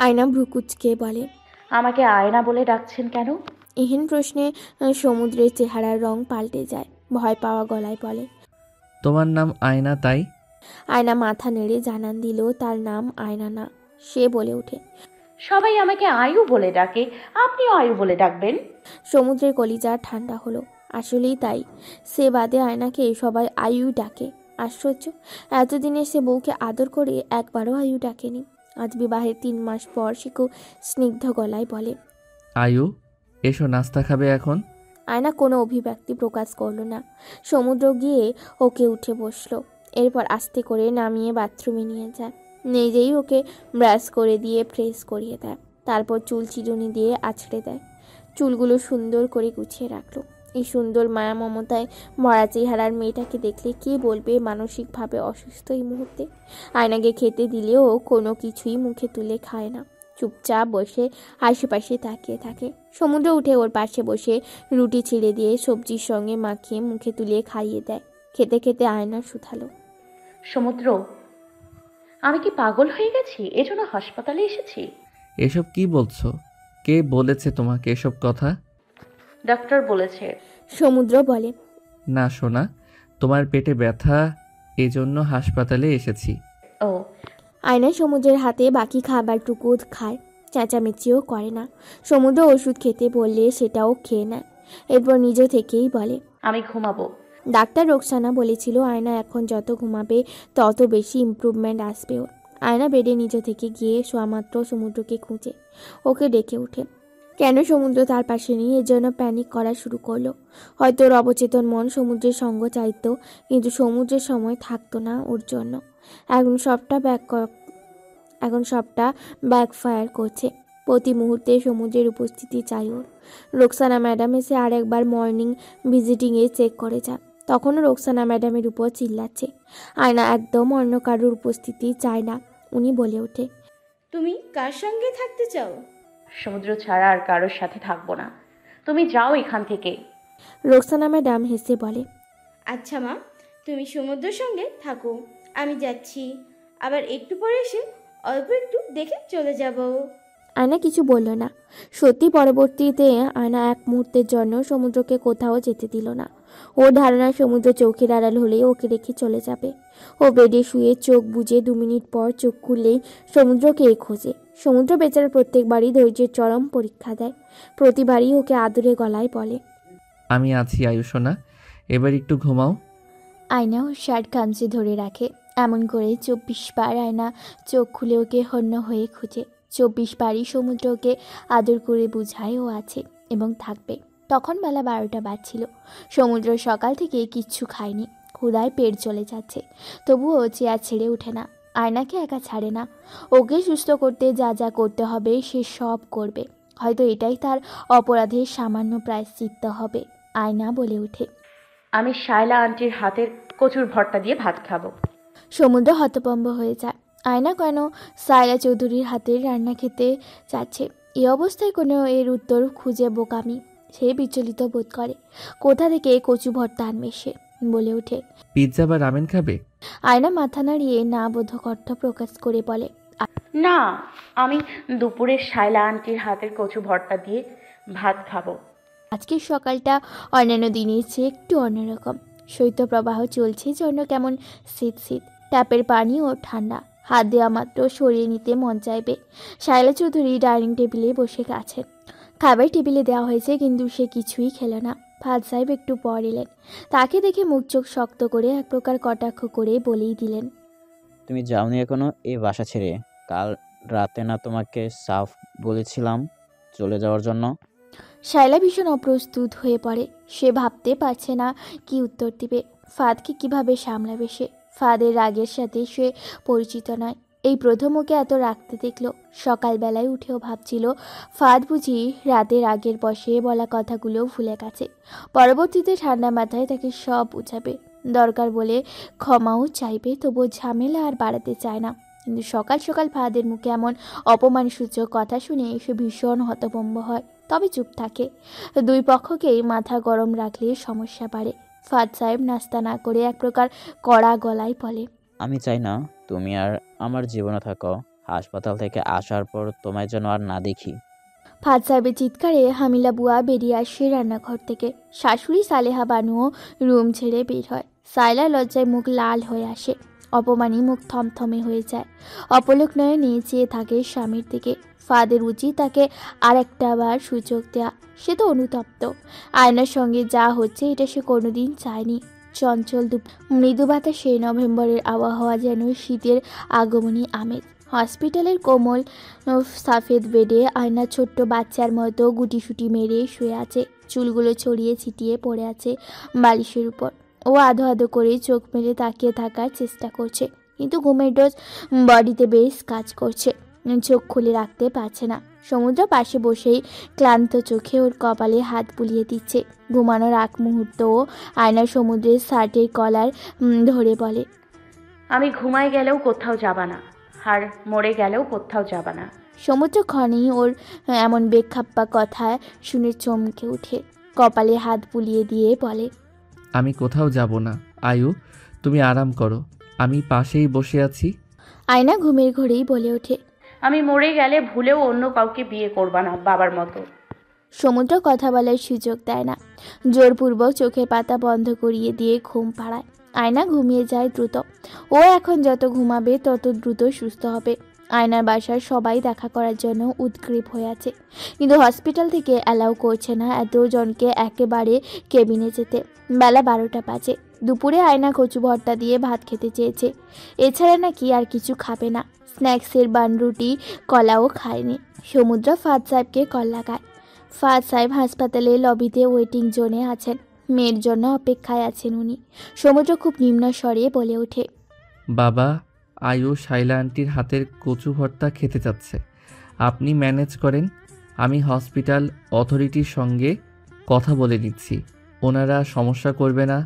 আয়না ভ্রুকুচকে বলে, আমাকে আয়না বলে ডাকছেন কেন? এহেন প্রশ্নে সমুদ্রের চেহারার রং পাল্টে যায়। ভয় পাওয়া গলায় বলে, তোমার নাম আয়না তাই? আয়না মাথা নেড়ে জানান দিল তার নাম আয়না না। সে বলে ওঠে, সবাই আমাকে আয়ু বলে ডাকে, আপনিও আয়ু বলে ডাকবেন? সমুদ্রের কলিজা ঠান্ডা হলো। আসলেই তাই, সে বাদে আয়নাকে সবাই আয়ু ডাকে। আশ্চর্য, এতদিনে সে বউকে আদর করে একবারও আয়ু ডাকেনি। আজ বিবাহের 3 মাস পর সে খুব স্নিগ্ধ গলায় বলে, আয়ু এসো, নাস্তা খাবে এখন? আয়না কোনো অভিব্যক্তি প্রকাশ করলো না। সমুদ্র গিয়ে ওকে উঠে বসলো। এরপর আস্তে করে নামিয়ে বাথরুমে নিয়ে যায়। নিজেই ওকে ব্রাশ করে দিয়ে ফ্রেশ করিয়ে দেয়। তারপর চুল চিরুনি দিয়ে আছড়ে দেয়। চুলগুলো সুন্দর করে গুছিয়ে রাখলো। এই সুন্দর মায়া মমতায় মরা চেহারার মেয়েটাকে দেখলে কে বলবে মানসিকভাবে অসুস্থ এই মুহূর্তে। আয়নাকে খেতে দিলেও কোনো কিছুই মুখে তুলে খায় না, চুপচাপ বসে আশেপাশে তাকিয়ে থাকে। সমুদ্র উঠে ওর পাশে বসে রুটি ছিঁড়ে দিয়ে সবজির সঙ্গে মাখিয়ে মুখে তুলে খাইয়ে দেয়। খেতে খেতে আয়না শুধালো, সমুদ্র, আমি কি পাগল হয়ে গেছি এজন্য হাসপাতালে এসেছি? এসব কি বলছো? কে বলেছে তোমাকে এসব কথা? ডাক্তার বলেছে। সমুদ্র বলে, না সোনা, তোমার পেটে ব্যথা, এজন্য হাসপাতালে এসেছি। ও। আয়না সমুদ্রের হাতে বাকি খাবারটুকু খায়, চেঁচামেচিও করে না। সমুদ্র ওষুধ খেতে বললে সেটাও খেয়ে নেয়। এরপর নিজে থেকেই বলে, আমি ঘুমাবো। ডাক্তার রোকসানা বলেছিল আয়না এখন যত ঘুমাবে তত বেশি ইমপ্রুভমেন্ট আসবে ওর। আয়না বেডে নিজে থেকে গিয়ে শোয়ামাত্র সমুদ্রকে খুঁজে ওকে ডেকে ওঠে। কেন সমুদ্র তার পাশে নেই এর জন্য প্যানিক করা শুরু করলো। হয়তো ওর অবচেতন মন সমুদ্রের সঙ্গ চাইতো, কিন্তু সমুদ্রের সময় থাকতো না ওর জন্য। এখন সবটা ব্যাকফায়ার করছে। প্রতি মুহূর্তে সমুদ্রের উপস্থিতি চাই ওর। রোকসানা ম্যাডাম এসে আরেকবার মর্নিং ভিজিটিংয়ে চেক করে যান। তখনও রোকসানা ম্যাডামের উপর চিল্লাচ্ছে। আয়না একদম অন্য কারোর উপস্থিতি চায় না। উনি বলে ওঠে, তুমি কার সঙ্গে থাকতে চাও? সমুদ্র ছাড়া আর কারোর সাথে থাকবো না, তুমি যাও এখান থেকে। রোকসানা ম্যাডাম হেসে বলে, আচ্ছা মা, তুমি সমুদ্রের সঙ্গে থাকো, আমি যাচ্ছি। আবার একটু পরে এসে অল্প একটু দেখে চলে যাব। আয়না কিছু বলল না। সত্যি পরবর্তীতে আয়না এক মুহূর্তের জন্য সমুদ্রকে কোথাও যেতে দিল না। ওর ধারণা সমুদ্র চোখের আড়াল হলেই ওকে রেখে চলে যাবে। ও বেডে শুয়ে চোখ বুজে 2 মিনিট পর চোখ খুললেই সমুদ্রকে খোঁজে। সমুদ্র বেচারা প্রত্যেকবারই ধৈর্যের চরম পরীক্ষা দেয়। প্রতিবারই ওকে আদুরে গলায় বলে, আমি আছি আয়ু সোনা, এবার একটু ঘুমাও। আয়না ওর শার্ট কাঞ্চে ধরে রাখে। এমন করে 24 বার আয়না চোখ খুলে ওকে হন্য হয়ে খুঁজে। 24 বারই সমুদ্র ওকে আদর করে বুঝায় ও আছে এবং থাকবে। তখন বেলা 12টা বাজছিল। সমুদ্র সকাল থেকে কিচ্ছু খায়নি, ক্ষুধায় পেট চলে যাচ্ছে। তবুও চেয়ার ছেড়ে ওঠে না, আয়নাকে একা ছাড়ে না। ওকে সুস্থ করতে যা যা করতে হবে সে সব করবে। হয়তো এটাই তার অপরাধের সামান্য প্রায়শ্চিত্ত হবে। আয়না বলে ওঠে, আমি শায়লা আন্টির হাতের কচুর ভর্তা দিয়ে ভাত খাবো। সমুদ্র হতভম্ব হয়ে যায়। আয়না কেন সায়লা চৌধুরীর হাতের রান্না খেতে চাচ্ছে? এই অবস্থায় কোনো এর উত্তর খুঁজে বোকামি। সে বিচলিত বোধ করে। কোথা থেকে কচু ভর্তা আনবে সে? বলে ওঠে, পিৎজা বা রামেন খাবে? আয়না মাথা নাড়িয়ে না বোধক অর্থ প্রকাশ করে বলে, না, আমি দুপুরে শায়লা আন্টির হাতের কচু ভর্তা দিয়ে ভাত খাবো। আজকের সকালটা অন্যান্য দিনের চেয়ে একটু অন্যরকম। শৈত্যপ্রবাহ চলছে জন্য কেমন শীত শীত। ট্যাপের পানিও ঠান্ডা। হাত দেওয়া মাত্র সরিয়ে নিতে মন চাইবে। শায়লা চৌধুরী ডাইনিং টেবিলে বসে গেছেন। খাবার টেবিলে দেওয়া হয়েছে, কিন্তু সে কিছুই খেলো না। ফাদ সাহেব একটু পর এলেন। তাকে দেখে মুখ চোখ শক্ত করে এক প্রকার কটাক্ষ করে বলেই দিলেন, তুমি যাওনি এখনো এই বাসা ছেড়ে? কাল রাতে না তোমাকে সাফ বলেছিলাম চলে যাওয়ার জন্য? শায়লা ভীষণ অপ্রস্তুত হয়ে পড়ে। সে ভাবতে পারছে না কি উত্তর দিবে। ফাদকে কিভাবে সামলাবে সে? ফাদের রাগের সাথে সে পরিচিত নয়। এই প্রথম ওকে এত রাখতে দেখলো। সকালবেলায় উঠেও ভাবছিল ফাঁদ বুঝি রাতের আগের বসে বলা কথাগুলো ভুলে গেছে। পরবর্তীতে ঠান্ডা মাথায় তাকে সব বুঝাবে, দরকার বলে ক্ষমাও চাইবে, তবুও ঝামেলা আর বাড়াতে চায় না। কিন্তু সকাল সকাল ফাঁদের মুখে এমন অপমানসূচক কথা শুনে সে ভীষণ হতভম্ব হয়, তবে চুপ থাকে। দুই পক্ষকেই মাথা গরম রাখলে সমস্যা বাড়ে। ফাঁদ সাহেব নাস্তা না করে এক প্রকার কড়া গলায় বলে, আমি চাই না তুমি আর আমার জীবনে থাকো। হাসপাতাল থেকে আসার পর তোমায় যেন আর না দেখি। ফাঁদ সাহেবের চিৎকারে হামিলা বুয়া বেরিয়ে আসে রান্নাঘর থেকে। শাশুড়ি সালেহা বানুও রুম ছেড়ে বের হয়। সাইলা লজ্জায় মুখ লাল হয়ে আসে, অপমানী মুখ থমথমে হয়ে যায়। অপলক নয়নে চেয়ে থাকে স্বামীর দিকে। ফাদের উচিত তাকে আর একটা বার সুযোগ দেয়া। সে তো অনুতপ্ত। আয়নার সঙ্গে যা হচ্ছে এটা সে কোনোদিন চায়নি। চঞ্চল মৃদু বাতাসে নভেম্বরের আবহাওয়া যেন শীতের আগমনী আমেজ। হসপিটালের কোমল সাফেদ বেডে আয়না ছোট্ট বাচ্চার মতো গুটিসুটি মেরে শুয়ে আছে। চুলগুলো ছড়িয়ে ছিটিয়ে পড়ে আছে বালিশের উপর। ও আধো আধো করে চোখ মেলে তাকিয়ে থাকার চেষ্টা করছে, কিন্তু ঘুমের ডোজ বডিতে বেশ কাজ করছে। চোখ খুলে রাখতে পারছে না। সমুদ্র পাশে বসেই ক্লান্ত চোখে ওর কপালে হাত বুলিয়ে দিচ্ছে। ঘুমানোর আগ মুহূর্তও আয়নার সমুদ্রের শার্টের কলার ধরে বলে, আমি ঘুমায় গেলেও কোথাও যাবা না, আর মরে গেলেও কোথাও যাবা না। সমুদ্র ক্ষণেই ওর এমন বেখাপ্পা কথা শুনে চমকে উঠে, কপালে হাত বুলিয়ে দিয়ে বলে, আমি কোথাও যাব না আয়ু, তুমি আরাম করো, আমি পাশেই বসে আছি। আয়না ঘুমের ঘোরেই বলে ওঠে, আমি মরে গেলে ভুলেও অন্য কাউকে বিয়ে করবা না বাবার মতো। সমুদ্র কথা বলার সুযোগ দেয় না, জোরপূর্বক চোখের পাতা বন্ধ করিয়ে দিয়ে ঘুম পাড়ায়। আয়না ঘুমিয়ে যায় দ্রুত। ও এখন যত ঘুমাবে তত দ্রুত সুস্থ হবে। আয়নার বাসার সবাই দেখা করার জন্য উদগ্রীব হয়ে আছে, কিন্তু হসপিটাল থেকে অ্যালাউ করছে না এতজনকে একেবারে কেবিনে যেতে। বেলা 12টা বাজে। দুপুরে আয়না কচু ভর্তা দিয়ে ভাত খেতে চেয়েছে, এছাড়া নাকি আর কিছু খাবে না। স্ন্যাক্সের বান রুটি কলাও খায়নি। সমুদ্র ফাঁদ সাহেবকে কল লাগায়। ফাঁদ সাহেব হাসপাতালে লবিতে ওয়েটিং জোনে আছেন, মেয়ের জন্য অপেক্ষায় আছেন উনি। সমুদ্র খুব নিম্ন স্বরে বলে ওঠে, বাবা, আয়ু শাইলা আন্টির হাতের কচু ভর্তা খেতে চাচ্ছে, আপনি ম্যানেজ করেন। আমি হসপিটাল অথরিটির সঙ্গে কথা বলে নিচ্ছি, ওনারা সমস্যা করবে না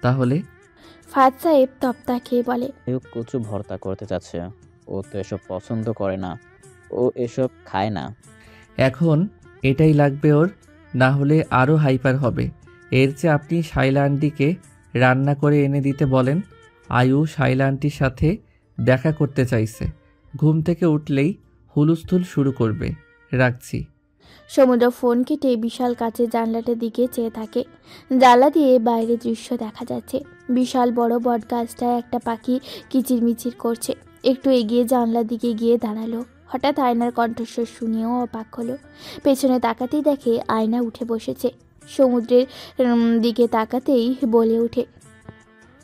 তাহলে? ফাঁদ সাহেব তপ্তা খেয়ে বলে, আয়ু কচু ভর্তা করতে চাচ্ছে, ও তো এসব পছন্দ করে না, ও এসব খায় না। এখন এটাই লাগবে ওর, না হলে আরও হাইপার হবে। এর চেয়ে আপনি শাইলা আন্টিকে রান্না করে এনে দিতে বলেন। আয়ু শাইলা আন্টির সাথে দেখা করতে চাইছে, ঘুম থেকে উঠলেই হুলুস্থুল শুরু করবে। রাখছি। সমুদ্র ফোন কেটে বিশাল কাচের জানলাটার দিকে চেয়ে থাকে। জানলা দিয়ে বাইরের দৃশ্য দেখা যাচ্ছে। বিশাল বড় বট গাছটায় একটা পাখি কিচিরমিচির করছে। একটু এগিয়ে জানলার দিকে গিয়ে দাঁড়ালো। হঠাৎ আয়নার কণ্ঠস্বর শুনেও অবাক হলো। পেছনে তাকাতেই দেখে আয়না উঠে বসেছে। সমুদ্রের দিকে তাকাতেই বলে ওঠে,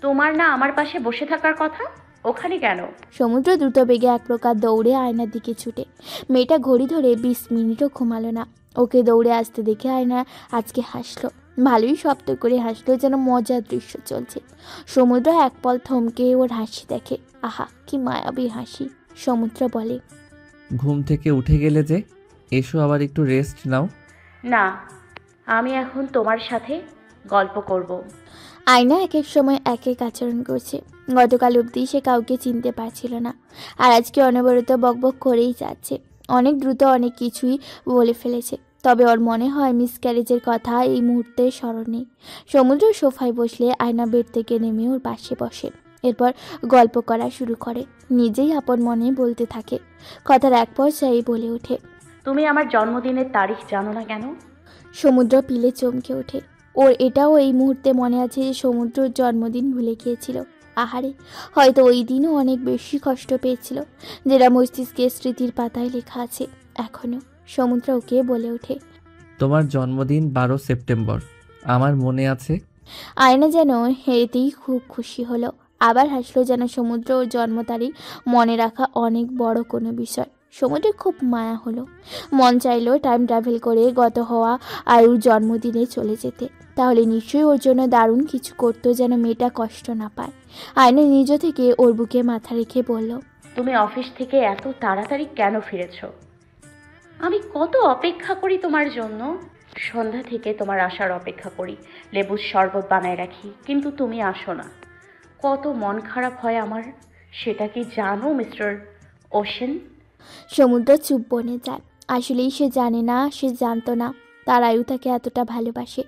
তোমার না আমার পাশে বসে থাকার কথা, ওখানে কেন? সমুদ্র দ্রুত বেগে এক প্রকার দৌড়ে আয়নার দিকে ছুটে। মেয়েটা ঘড়ি ধরে 20 মিনিটও ঘুমালো না। ওকে দৌড়ে আসতে দেখে আয়না আজকে হাসলো, ভালোই শব্দ করে হাসলো, যেন মজার দৃশ্য চলছে। সমুদ্র এক পল থমকে ওর হাসি দেখে। আহা, কি মায়াবী হাসি। সমুদ্র বলে, ঘুম থেকে উঠে গেলে যে, এসো আবার একটু রেস্ট নাও। না, আমি এখন তোমার সাথে গল্প করব। আয়না এক এক সময় এক এক আচরণ করছে। গতকাল অবধি সে কাউকে চিনতে পারছিল না, আর আজকে অনবরত বকবক করেই যাচ্ছে। অনেক দ্রুত অনেক কিছুই বলে ফেলেছে, তবে ওর মনে হয় মিসক্যারেজের কথা এই মুহূর্তে স্মরণ নেই। সমুদ্র সোফায় বসলে আয়না বেড থেকে নেমে ওর পাশে বসে। এরপর গল্প করা শুরু করে, নিজেই আপন মনে বলতে থাকে। কথার এক পর্যায়ে বলে ওঠে, তুমি আমার জন্মদিনের তারিখ জানো না কেন? সমুদ্র পিলে চমকে ওঠে। ওর এটাও এই মুহূর্তে মনে আছে যে সমুদ্রর জন্মদিন ভুলে গিয়েছিল। আহারে, হয়তো ওই দিনও অনেক বেশি কষ্ট পেয়েছিল, যেটা মস্তিষ্কের স্মৃতির পাতায় লেখা আছে এখনো। সমুদ্র ওকে বলে ওঠে, তোমার জন্মদিন 12 সেপ্টেম্বর, আমার মনে আছে। আয়না যেন এতেই খুব খুশি হলো, আবার হাসলো, যেন সমুদ্র ওর জন্ম তারিখ মনে রাখা অনেক বড় কোনো বিষয়। সমুদ্রের খুব মায়া হলো, মন চাইলো টাইম ট্রাভেল করে গত হওয়া আয়ুর জন্মদিনে চলে যেতে। তাহলে নিশ্চয়ই ওর জন্য দারুণ কিছু করতো, যেন মেয়েটা কষ্ট না পায়। আয়না নিজ থেকে ওর বুকে মাথা রেখে বলল, তুমি অফিস থেকে এত তাড়াতাড়ি কেন ফিরেছ? আমি কত অপেক্ষা করি তোমার জন্য। সন্ধ্যা থেকে তোমার আসার অপেক্ষা করি, লেবুর শরবত বানায় রাখি, কিন্তু তুমি আসো না। কত মন খারাপ হয় আমার, সেটা কি জানো মিস্টার ওশেন? সমুদ্র চুপ বনে যায়। আসলেই সে জানে না, সে জানতো না তার আয়ু তাকে এতটা ভালোবাসে।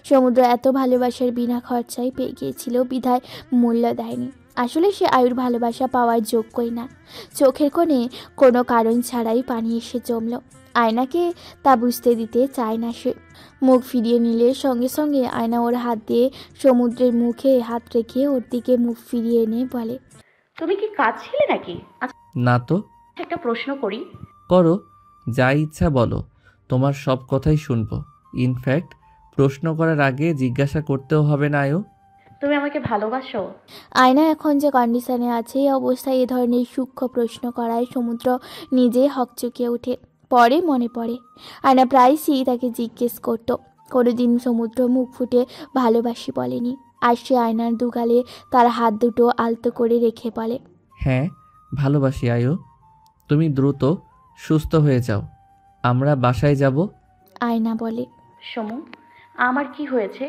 সমুদ্র এত ভালোবাসার বিনা খরচায় পেয়ে গিয়েছিল, বিধায় মূল্য দেয়নি। আসলে সে আয়ুর ভালোবাসা পাওয়ার যোগ্যই না। চোখের কোণে কোনো কারণ ছাড়াই পানি এসে জমল। আয়নাকে তা বুঝতে দিতে চায় না সে। মুখ ফিরিয়ে নিলে সঙ্গে সঙ্গে আয়না ওর হাত দিয়ে সমুদ্রের মুখে হাত রেখে ওর দিকে মুখ ফিরিয়ে এনে বলে, তুমি কি কাঁদছিলে নাকি? আচ্ছা, না তো। একটা প্রশ্ন করি। করো, যা ইচ্ছা বলো, তোমার সব কথাই শুনবো। ইনফ্যাক্ট প্রশ্ন করার আগে জিজ্ঞাসা করতেও হবে না আয়ু। তুমি আমাকে ভালোবাসো? আয়না এখন যে কন্ডিশনে আছে, এই অবস্থায় এ ধরনের সূক্ষ্ম প্রশ্ন করায় সমুদ্র নিজে হকচকিয়ে ওঠে। পরে মনে পড়ে আয়না প্রায়শই তাকে জিজ্ঞেস করত। কোনোদিন সমুদ্র মুখ ফুটে ভালোবাসি বলেনি। আর সে আয়নার দুগালে তার হাত দুটো আলতো করে রেখে বলে, হ্যাঁ, ভালোবাসি আয়ু। তুমি দ্রুত সুস্থ হয়ে যাও, আমরা বাসায় যাব। আয়না বলে। সমু, আমার কি হয়েছে?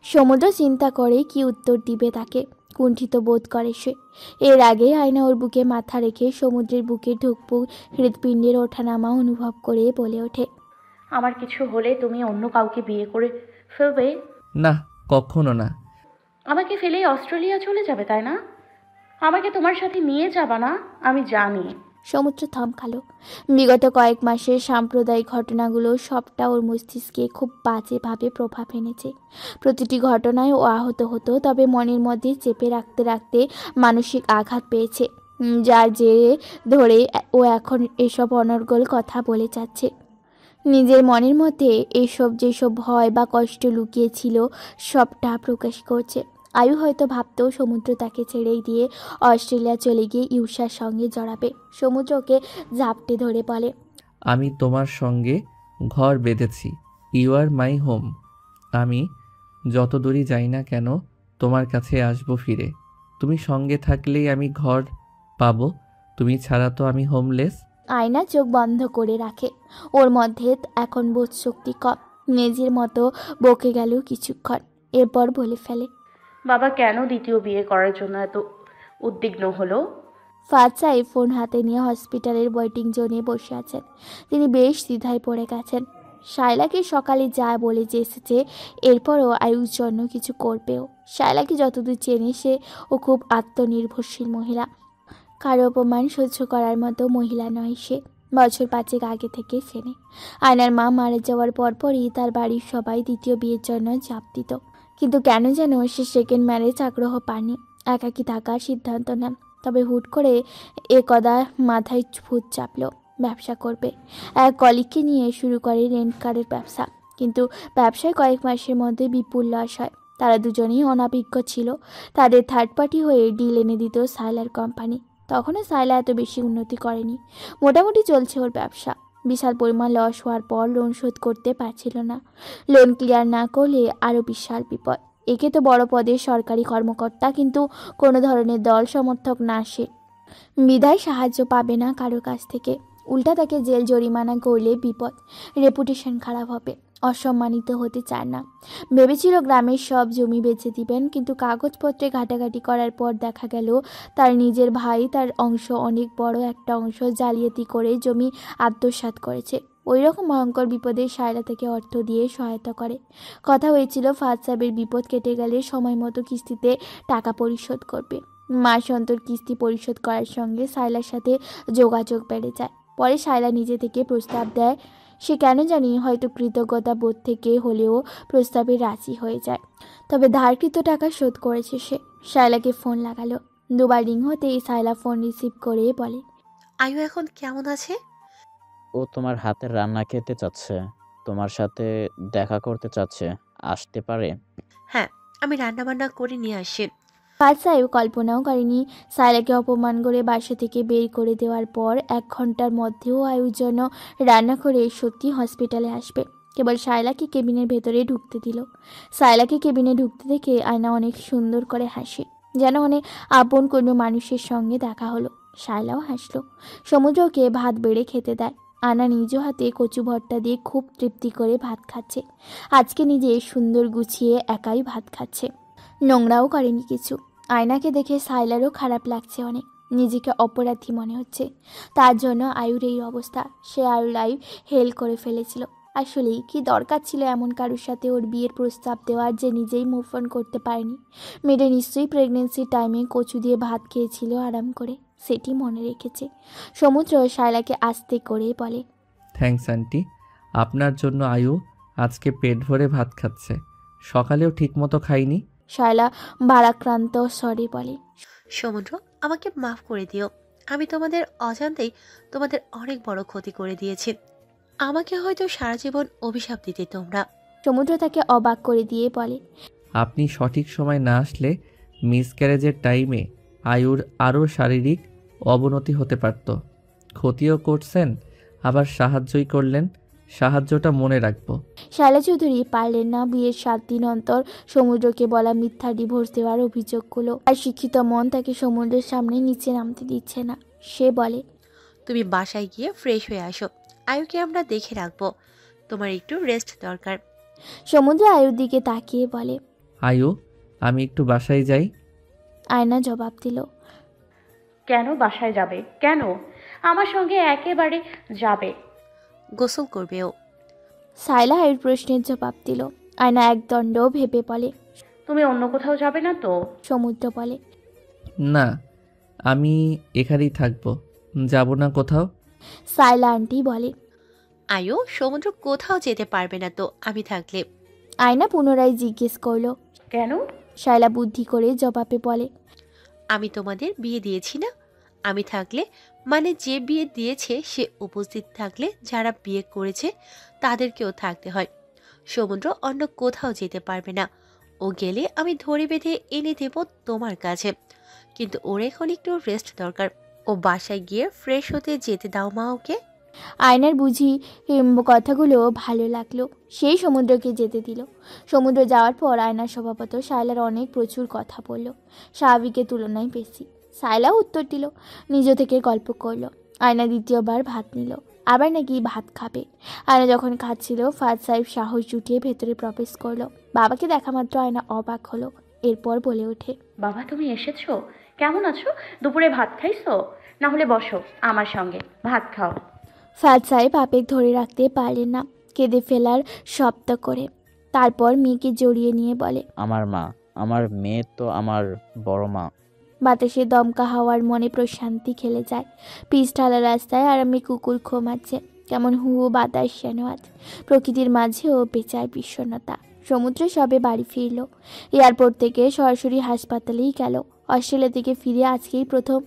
সমুদ্র চিন্তা করে কি উত্তর দিবে তাকে। কুণ্ঠিত বোধ করে সে। এর আগে আয়না ওর বুকে মাথা রেখে সমুদ্রের বুকে ঢুকপুক হৃৎপিণ্ডের ওঠানামা অনুভব করে বলে ওঠে, আমার কিছু হলে তুমি অন্য কাউকে বিয়ে করে ফেলবে? না, কখনো না। আমাকে ফেলেই অস্ট্রেলিয়া চলে যাবে, তাই না? আমাকে তোমার সাথে নিয়ে যাবা না? আমি জানি। সমুদ্র থমকালো। বিগত কয়েক মাসের সাম্প্রদায়িক ঘটনাগুলো সবটা ওর মস্তিষ্কে খুব বাজেভাবে প্রভাব এনেছে। প্রতিটি ঘটনায় ও আহত হতো, তবে মনের মধ্যে চেপে রাখতে রাখতে মানসিক আঘাত পেয়েছে, যার জেরে ধরে ও এখন এসব অনর্গল কথা বলে যাচ্ছে। নিজের মনের মধ্যে এসব যেসব ভয় বা কষ্ট লুকিয়েছিল সবটা প্রকাশ করছে। আয়ু হয়তো ভাবতেও সমুদ্র তাকে ছেড়েই দিয়ে অস্ট্রেলিয়া চলে গিয়ে ইউষার সঙ্গে জড়াবে। সমুদ্রকে ঝাপটে ধরে বলে, আমি তোমার সঙ্গে ঘর বেঁধেছি। You are my home. আমি যত দূরই যাই না কেন তোমার কাছে আসবো ফিরে। তুমি সঙ্গে থাকলেই আমি ঘর পাবো, তুমি ছাড়া তো আমি হোমলেস। আয়না চোখ বন্ধ করে রাখে। ওর মধ্যে এখন বোধশক্তি কম। নিজের মতো বকে গেল কিছুক্ষণ, এরপর বলে ফেলে, বাবা কেন দ্বিতীয় বিয়ে করার জন্য এত উদ্বিগ্ন হলো? ফারজাই ফোন হাতে নিয়ে হসপিটালের ওয়েটিং জোনে বসে আছেন। তিনি বেশ দ্বিধায় পড়ে গেছেন। শায়লাকে সকালে যা বলে যে এসেছে, এরপরও আয়ুর জন্য কিছু করবেও। শায়লাকে যতদূর চেনে সে ও খুব আত্মনির্ভরশীল মহিলা। কারো অপমান সহ্য করার মতো মহিলা নয় সে। বছর 5 আগে থেকে চেনে। আয়নার মা মারা যাওয়ার পরপরই তার বাড়ির সবাই দ্বিতীয় বিয়ের জন্য চাপ দিত, কিন্তু কেন যেন সে সেকেন্ড ম্যারেজ আগ্রহ পায়নি। একাকী থাকার সিদ্ধান্ত নেন। তবে হুট করে একদা মাথায় ভূত চাপল, ব্যবসা করবে। এক কলিগকে নিয়ে শুরু করে রেন্ট কারের ব্যবসা, কিন্তু ব্যবসায় কয়েক মাসের মধ্যে বিপুল লস হয়। তারা দুজনেই অনাভিজ্ঞ ছিল। তাদের থার্ড পার্টি হয়ে ডিল এনে দিত সাইলার কোম্পানি। তখনও সাইলা এত বেশি উন্নতি করেনি। মোটামুটি চলছে ওর ব্যবসা। বিশাল পরিমাণ লস হওয়ার পর লোন শোধ করতে পারছিল না। লোন ক্লিয়ার না করলে আরও বিশাল বিপদ। একে তো বড় পদের সরকারি কর্মকর্তা, কিন্তু কোনো ধরনের দল সমর্থক না সে, বিদায় সাহায্য পাবে না কারো কাছ থেকে। উল্টা তাকে জেল জরিমানা করলে বিপদ, রেপুটেশন খারাপ হবে, অসম্মানিত হতে চায় না। ভেবেছিল গ্রামের সব জমি বেচে দিবেন, কিন্তু কাগজপত্রে ঘাটাঘাটি করার পর দেখা গেল তার নিজের ভাই তার অংশ, অনেক বড় একটা অংশ জালিয়াতি করে জমি আত্মসাৎ করেছে। ওই রকম ভয়ঙ্কর বিপদে শায়লা থেকে অর্থ দিয়ে সহায়তা করে। কথা হয়েছিল ফাজ সাহেবের বিপদ কেটে গেলে সময় মতো কিস্তিতে টাকা পরিশোধ করবে। মাস অন্তর কিস্তি পরিশোধ করার সঙ্গে শায়লার সাথে যোগাযোগ বেড়ে যায়। পরে শায়লা নিজে থেকে প্রস্তাব দেয়। সে কেন জানি হয়তো কৃতজ্ঞতা বোধ থেকে হলেও প্রস্তাবে রাজি হয়ে যায়। তবে ধারকৃত টাকা শোধ করেছে সে। শায়লাকে ফোন লাগালো। 2বার রিং হতেই শায়লা ফোন রিসিভ করে বলে, আয়ু এখন কেমন আছে? ও তোমার হাতের রান্না খেতে চাচ্ছে, তোমার সাথে দেখা করতে চাচ্ছে, আসতে পারে? হ্যাঁ, আমি রান্না বান্না করে নিয়ে আসি। ফাজ সাহেব কল্পনাও করেনি শায়লাকে অপমান করে বাসা থেকে বের করে দেওয়ার পর 1 ঘন্টার মধ্যেও আয়ুর জন্য রান্না করে সত্যি হসপিটালে আসবে। কেবল শায়লাকে কেবিনের ভেতরে ঢুকতে দিল। শায়লাকে কেবিনে ঢুকতে দেখে আয়না অনেক সুন্দর করে হাসে। যেন অনেক আপন কোনো মানুষের সঙ্গে দেখা হলো। শায়লাও হাসলো। সমুদ্রকে ভাত বেড়ে খেতে দেয়। আয়না নিজ হাতে কচু ভর্তা দিয়ে খুব তৃপ্তি করে ভাত খাচ্ছে। আজকে নিজে সুন্দর গুছিয়ে একাই ভাত খাচ্ছে, নোংরাও করেনি কিছু। আয়নাকে দেখে শায়লারও খারাপ লাগছে অনেক, নিজেকে অপরাধী মনে হচ্ছে। তার জন্য আয়ুর এই অবস্থা। সে আয়ুর লাইফ হেল করে ফেলেছিল। আসলেই কি দরকার ছিল এমন কারোর সাথে ওর বিয়ের প্রস্তাব দেওয়ার, যে নিজেই মুভ অন করতে পারেনি। মেয়েটা নিশ্চয়ই প্রেগনেন্সির টাইমে কচু দিয়ে ভাত খেয়েছিল আরাম করে, সেটি মনে রেখেছে। সমুদ্র শায়লাকে আস্তে করে বলে, থ্যাঙ্কস আন্টি, আপনার জন্য আয়ু আজকে পেট ভরে ভাত খাচ্ছে। সকালেও ঠিকমতো খাইনি। শায়লা ভারাক্রান্ত স্বরে বলে, সমুদ্র, আমাকে মাফ করে দিও। আমি তোমাদের অজান্তেই তোমাদের অনেক বড় ক্ষতি করে দিয়েছি। আমাকে হয়তো সারা জীবন অভিশাপ দিতে তোমরা। সমুদ্র তাকে অবাক করে দিয়ে বলে, আপনি সঠিক সময় না আসলে মিসক্যারেজের টাইমে আয়ুর আরও শারীরিক অবনতি হতে পারত। ক্ষতিও করছেন, আবার সাহায্যই করলেন। সাহায্যটা মনে রাখবো। শায়লা চৌধুরী পারলেন না বিয়ের 7 দিন অন্তর সমুদ্রকে বলা মিথ্যা ডিভোর্স দেওয়ার অভিযোগগুলো। আর শিক্ষিত মন তাকে সমুদ্রের সামনে নিচে নামতে দিচ্ছে না। সে বলে, তুমি বাসায় গিয়ে ফ্রেশ হয়ে আসো। আয়ুকে আমরা দেখে রাখবো। তোমার একটু রেস্ট দরকার। সমুদ্র আয়ুর দিকে তাকিয়ে বলে, আয়ু, আমি একটু বাসায় যাই। আয়না জবাব দিল, কেন বাসায় যাবে? কেন? আমার সঙ্গে একেবারে যাবে। গোসল করবে ও। শায়লা আয়ুর প্রশ্নের জবাব দিল। আয়না একদণ্ড ভেবে বলে, তুমি অন্য কোথাও যাবে না তো? সমুদ্র বলে, না, আমি এখানেই থাকবো, যাব না কোথাও। শায়লা আন্টি বলে, আয়ু, সমুদ্র কোথাও যেতে পারবে না তো আমি থাকলে। আয়না পুনরায় জিজ্ঞেস করলো। কেন? শায়লা বুদ্ধি করে জবাবে বলে, আমি তোমাদের বিয়ে দিয়েছি না? আমি থাকলে, মানে যে বিয়ে দিয়েছে সে উপস্থিত থাকলে যারা বিয়ে করেছে তাদেরকেও থাকতে হয়। সমুদ্র অন্য কোথাও যেতে পারবে না। ও গেলে আমি ধরে বেঁধে এনে দেব তোমার কাছে। কিন্তু ওর এখন একটু রেস্ট দরকার। ও বাসায় গিয়ে ফ্রেশ হতে যেতে দাও মা ওকে। আয়নার বুঝি কথাগুলো ভালো লাগলো। সেই সমুদ্রকে যেতে দিল। সমুদ্র যাওয়ার পর আয়নার স্বভাবত শায়লার অনেক প্রচুর কথা বলল, স্বাভাবিকের তুলনায় বেশি। শায়লাও উত্তর দিল, নিজ থেকে গল্প করলো। আয়না দ্বিতীয়বার ভাত নিল, আবার নাকি ভাত খাবে। আয়না যখন খাচ্ছিল ফাদ সাহেব সাহস জুটিয়ে ভেতরে প্রবেশ করলো। বাবাকে দেখা মাত্র আয়না অবাক হলো। এরপর বলে ওঠে, বাবা, তুমি এসেছো? কেমন আছো? দুপুরে ভাত খাইছো? না হলে বসো আমার সঙ্গে, ভাত খাও। ফাদ সাহেব আবেগ ধরে রাখতে পারলেন না, কেঁদে ফেলার শব্দ করে। তারপর মেয়েকে জড়িয়ে নিয়ে বলে, আমার মা, আমার মেয়ে তো আমার বড় মা। বাতাসে দমকা হাওয়ার মনে প্রশান্তি খেলে যায়। পিচ ঢালা রাস্তায় আরামে কুকুর ঘুমাচ্ছে। কেমন হু বাতাস যেন আজ। প্রকৃতির মাঝেও বেচায় বিষণ্ণতা। সমুদ্র সবে বাড়ি ফিরল। এয়ারপোর্ট থেকে সরাসরি হাসপাতালেই গেল। অস্ট্রেলিয়া থেকে ফিরে আজকেই প্রথম